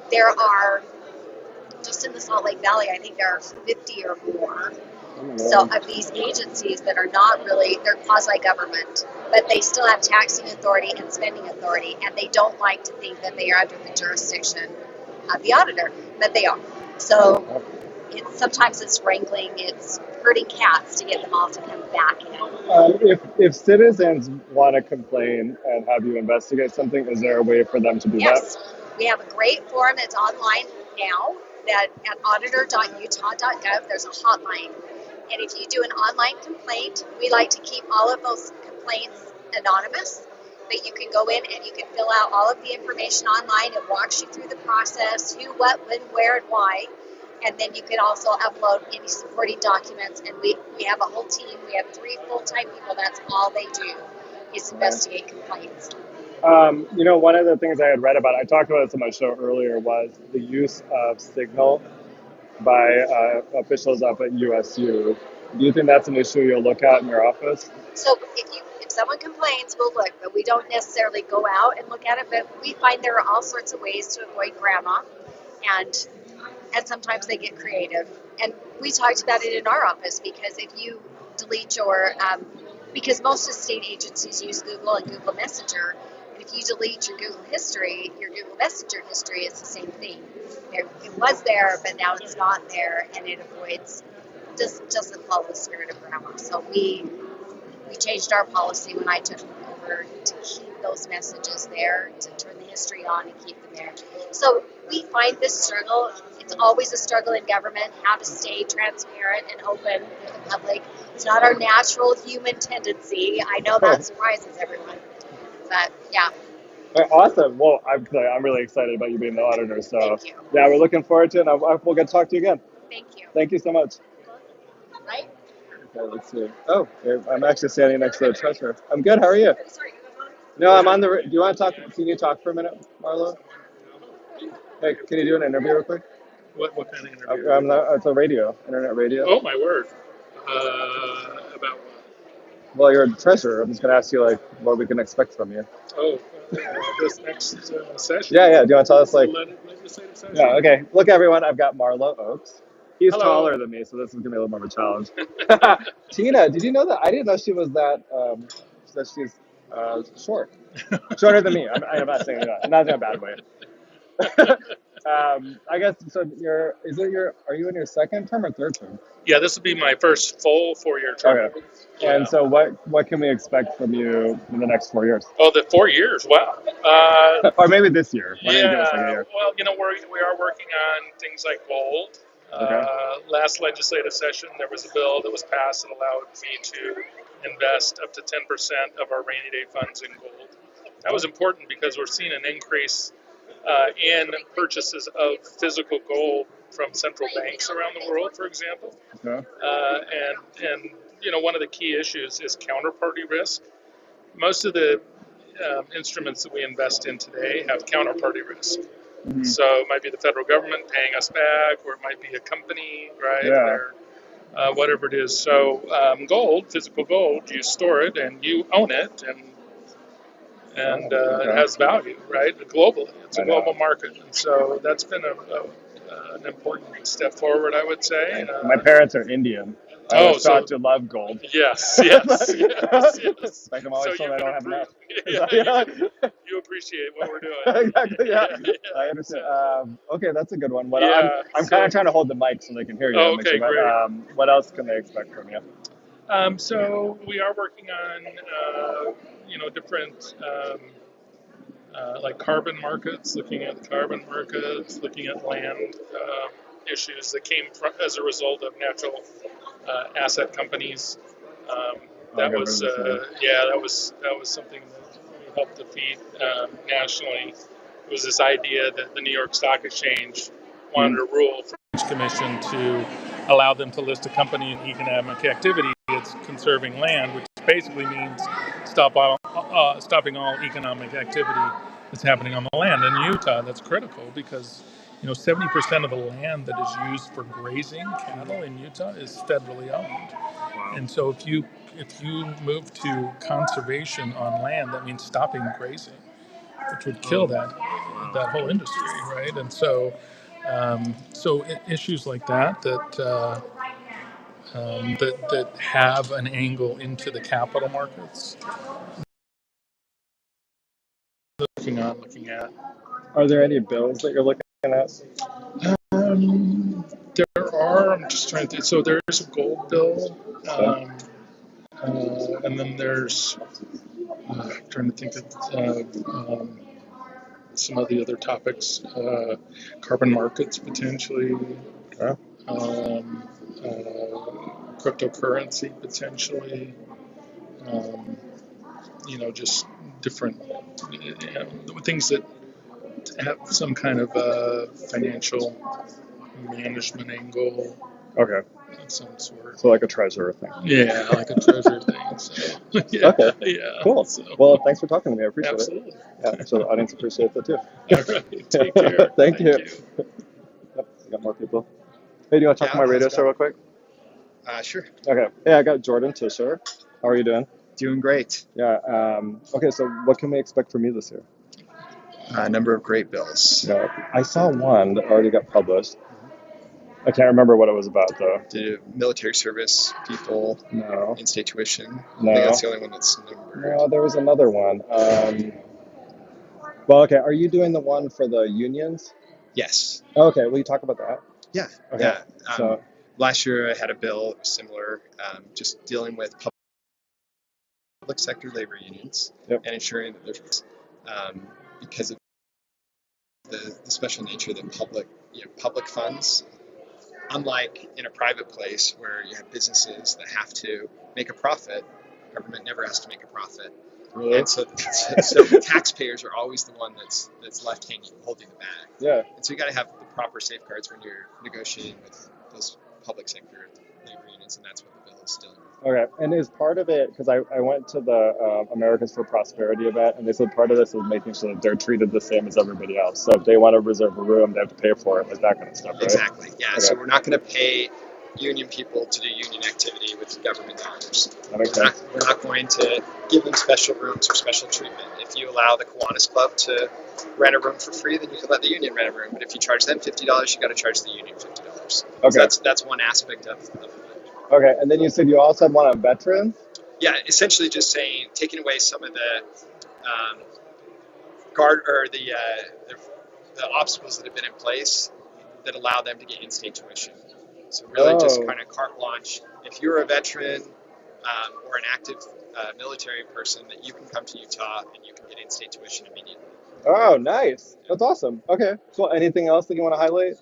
There are, just in the Salt Lake Valley, I think there are 50 or more. So of these agencies that are not really, they're quasi-government, but they still have taxing authority and spending authority, and they don't like to think that they are under the jurisdiction of the auditor, but they are. So sometimes it's wrangling, it's herding cats to get them all to come back in. If citizens want to complain and have you investigate something, is there a way for them to do that? Yes, we have a great forum that's online now. That at auditor.utah.gov, there's a hotline. And if you do an online complaint, we like to keep all of those complaints anonymous. But you can go in and you can fill out all of the information online. It walks you through the process, who, what, when, where, and why. And then you can also upload any supporting documents. And we have a whole team. We have 3 full-time people. That's all they do is investigate complaints. You know, one of the things I had read about, I talked about this on my show earlier, was the use of Signal by officials up at USU. Do you think that's an issue you'll look at in your office? So if someone complains, we'll look, but we don't necessarily go out and look at it. But we find there are all sorts of ways to avoid grandma, and sometimes they get creative. And we talked about it in our office because if you delete your, because most of the state agencies use Google and Google Messenger. If you delete your Google history, your Google Messenger history is the same thing. It was there, but now it's not there, and it doesn't follow the spirit of grandma. So we changed our policy when I took over to keep those messages there, to turn the history on and keep them there. So we find this struggle. It's always a struggle in government, how to stay transparent and open with the public. It's not our natural human tendency. I know that surprises everyone. But yeah. Awesome. Well, I'm really excited about you being the auditor. So Thank you. Yeah, we're looking forward to it. And we'll get to talk to you again. Thank you. Thank you so much. Right? Okay, let's see. Oh, I'm actually standing next to the treasurer. I'm good. How are you? No, I'm on the. Do you want to talk? Can you talk for a minute, Marlo? Hey, can you do an interview real quick? What kind of interview? It's a radio, internet radio. Oh my word. About what? Well, you're a treasurer. I'm just gonna ask you like what we can expect from you. Oh, this next session. Yeah. Do you want to tell us like? Legislative session. Yeah. Okay. Look, everyone. I've got Marlo Oakes. He's Hello. taller than me, so this is gonna be a little more of a challenge. Tina, did you know that? I didn't know she was that. That she's short. Shorter than me. I'm not saying that. Not in a bad way. I guess so. Are you in your second term or third term? Yeah, this will be my first full 4-year term. Okay. Yeah. And so what can we expect from you in the next 4 years? Oh, the 4 years. Wow. Or maybe this year. Why don't you give us like a year? Well, we are working on things like gold. Okay. Last legislative session, there was a bill that was passed that allowed me to invest up to 10% of our rainy day funds in gold. That was important because we're seeing an increase in purchases of physical gold from central banks around the world, for example. Okay. And one of the key issues is counterparty risk. Most of the instruments that we invest in today have counterparty risk. Mm-hmm. So it might be the federal government paying us back, or it might be a company, right? Yeah. Or, whatever it is. So gold, physical gold, you store it and you own it, and it has value, right? Globally, it's a global market, and so that's been an important step forward, I would say. My parents are Indian. I was taught to love gold. Yes. Like I'm always told I don't have enough. You appreciate what we're doing. Exactly. Yeah. I understand. Okay, that's a good one. I'm kind of trying to hold the mic so they can hear you. Oh, okay, great. What else can they expect from you? So we are working on different like carbon markets, looking at carbon markets, looking at land issues that came as a result of natural asset companies. That was something that we helped defeat nationally. It was this idea that the New York Stock Exchange wanted a rule for the Commission to allow them to list a company in economic activity. It's conserving land, which basically means stopping all economic activity that's happening on the land. In Utah, that's critical because 70% of the land that is used for grazing cattle in Utah is federally owned. Wow. And so if you move to conservation on land, that means stopping grazing, which would kill that whole industry, right? And so issues like that have an angle into the capital markets. Looking at. Are there any bills that you're looking at? There are. I'm just trying to think. So there's a gold bill, and then there's. I'm trying to think of some of the other topics. Carbon markets potentially. Cryptocurrency potentially. Just different things that have some kind of financial management angle. Okay. Of some sort. So like a treasurer thing. Yeah, like a treasurer thing. So, okay. Yeah. Cool. So. Well, thanks for talking to me. I appreciate Absolutely. it. Yeah. So the audience appreciates it too. All right. Take care. Thank you. Yep, I got more people. Hey, do you want to talk to my radio show real quick? Sure. Okay. Hey, I got Jordan Tischer. How are you doing? Doing great. Yeah. Okay. So what can we expect from you this year? A number of great bills. Yeah. I saw one that already got published. I can't remember what it was about though. Did military service people? No. In-state tuition? No. I think that's the only one that's numbered. No, there was another one. Well, okay. Are you doing the one for the unions? Yes. Okay. Will you talk about that? Yeah. Okay. Yeah. So last year I had a bill that was similar, just dealing with public sector labor unions and ensuring that there's because of the special nature of the public funds. Unlike in a private place where you have businesses that have to make a profit, government never has to make a profit. Really? And so the taxpayers are always the one that's left hanging, holding the bag. Yeah. And so you got to have the proper safeguards when you're negotiating with those public sector labor unions, and that's what the bill is dealing with. Okay, and is part of it, because I went to the Americans for Prosperity event, and they said part of this is making sure that they're treated the same as everybody else. So if they want to reserve a room, they have to pay for it, like that kind of stuff, right? Exactly, yeah. Okay. So we're not going to pay union people to do union activity with government dollars. That makes sense. We're not going to give them special rooms or special treatment. If you allow the Kiwanis Club to rent a room for free, then you can let the union rent a room. But if you charge them $50, you got to charge the union $50. Okay. So that's one aspect of it. Okay, and then you said you also had one on veterans? Yeah, essentially just saying, taking away some of the guard or the obstacles that have been in place that allow them to get in-state tuition. So really just kind of carte blanche. If you're a veteran or an active military person, that you can come to Utah and you can get in-state tuition immediately. Oh, nice. That's awesome. Okay, cool. Anything else that you want to highlight?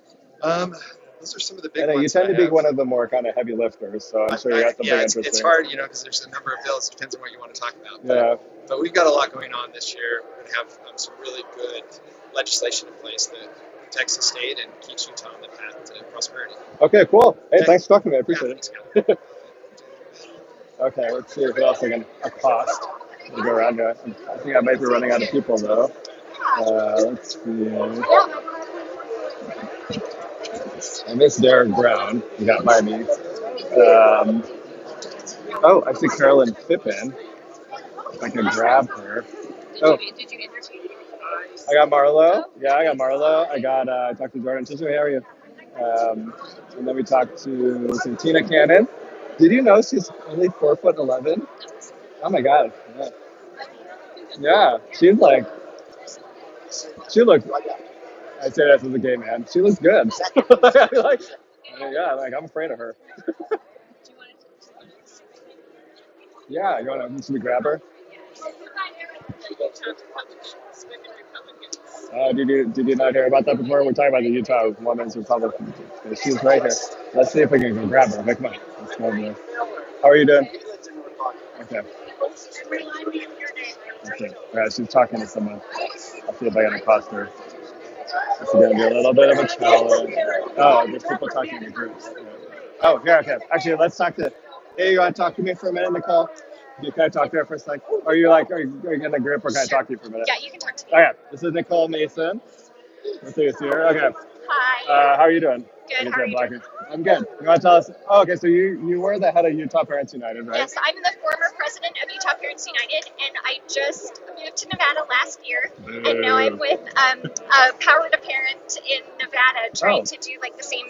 Those are some of the big I know ones. You tend to be one of the more kind of heavy lifters, so I'm sure you got something interesting. It's hard, because there's a number of bills. It depends on what you want to talk about. But we've got a lot going on this year. We're going to have some really good legislation in place that protects the state and keeps Utah on the path to prosperity. Okay, cool. Hey, thanks for talking to me. I appreciate it. Okay, let's see what else I can accost. We'll go around here. I think I might be running out of people, though. Let's see. I miss Derek Brown. He got by me. Oh, I see Carolyn Pippin. If I can grab her. Oh. Did you entertain? I got Marlo. Yeah, I got Marlo. I talked to Jordan. How are you? And then we talked to Tina Cannon. Did you know she's only 4'11"? Oh my God. Yeah. She looked. I say that as a gay man. She looks good. I'm afraid of her. Yeah, should we grab her? Did you not hear about that before? We're talking about the Utah Women's Republican. She's right here. Let's see if we can go grab her. Come on. Let's go over there. How are you doing? Okay. Yeah, she's talking to someone. I'll see if I can accost her. It's going to be a little bit of a challenge. Oh, there's people talking in groups. Oh, yeah, okay. Actually, let's talk to. Hey, you want to talk to me for a minute, Nicole? Can I talk to her for a second? Are you in a group, or can I talk to you for a minute? Yeah, you can talk to me. Okay, this is Nicole Mason. Let's see you here. Okay. Hi. How are you doing? Good. How are you doing? I'm good. You want to tell us? Oh, okay. So you were the head of Utah Parents United, right? Yes, I'm the former president of Utah Parents United, and I just moved to Nevada last year, and now I'm with a Power to Parent in Nevada, trying to do like the same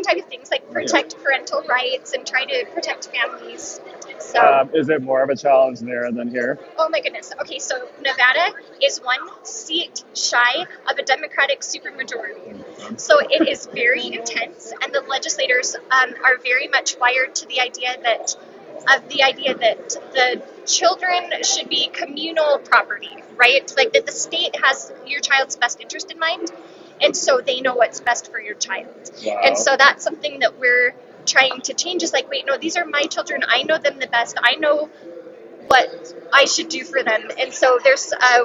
type of things, like protect parental rights and try to protect families. So, is it more of a challenge there than here? Oh my goodness. Okay, so Nevada is one seat shy of a Democratic supermajority. So it is very intense, and the legislators are very much wired to the idea that the children should be communal property, right? Like that the state has your child's best interest in mind, and so they know what's best for your child. Wow. And so that's something that we're trying to change. Is like, wait, no, these are my children. I know them the best. I know what I should do for them. And so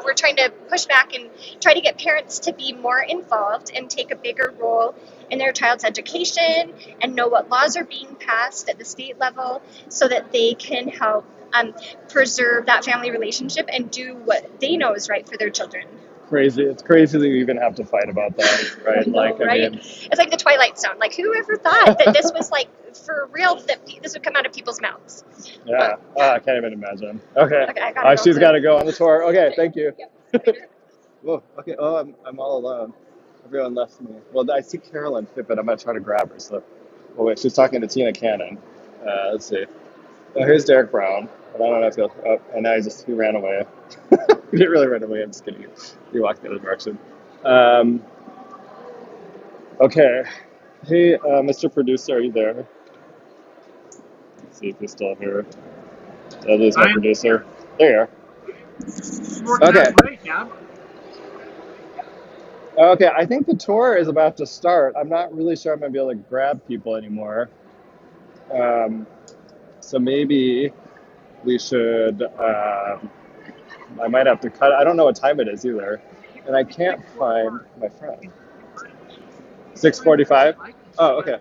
we're trying to push back and try to get parents to be more involved and take a bigger role in their child's education and know what laws are being passed at the state level so that they can help preserve that family relationship and do what they know is right for their children. Crazy. It's crazy that you even have to fight about that, right? Right? It's like the Twilight Zone. Like, who ever thought that this was like for real, that this would come out of people's mouths? Yeah. I can't even imagine. Okay. I She's got to go on the tour. Okay. Thank you. Yep. Whoa. Okay. Oh, I'm all alone. Everyone left me. Well, I see Carolyn Pippin. I'm going to try to grab her. So, wait. She's talking to Tina Cannon. Let's see. Oh, here's Derek Brown. But I don't know if he'll. Oh, and now he ran away. He didn't really run away. I'm just kidding. He walked the other direction. Okay. Hey, Mr. Producer, are you there? Let's see if you're still here. Did I lose my producer? There you are. Okay. Okay, I think the tour is about to start. I'm not really sure I'm going to be able to grab people anymore. So maybe we should... I might have to cut. I don't know what time it is either, and I can't find my friend. 6:45. Oh, okay.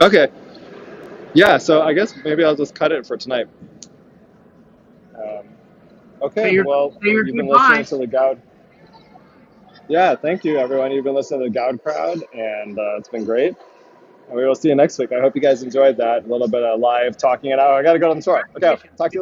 Okay. Yeah, so I guess maybe I'll just cut it for tonight. Okay, well, you've been listening to the Goud. Yeah, thank you, everyone. You've been listening to the Goud Crowd, and it's been great. And we will see you next week. I hope you guys enjoyed that. A little bit of live talking it out. I got to go to the store. Okay, talk to you.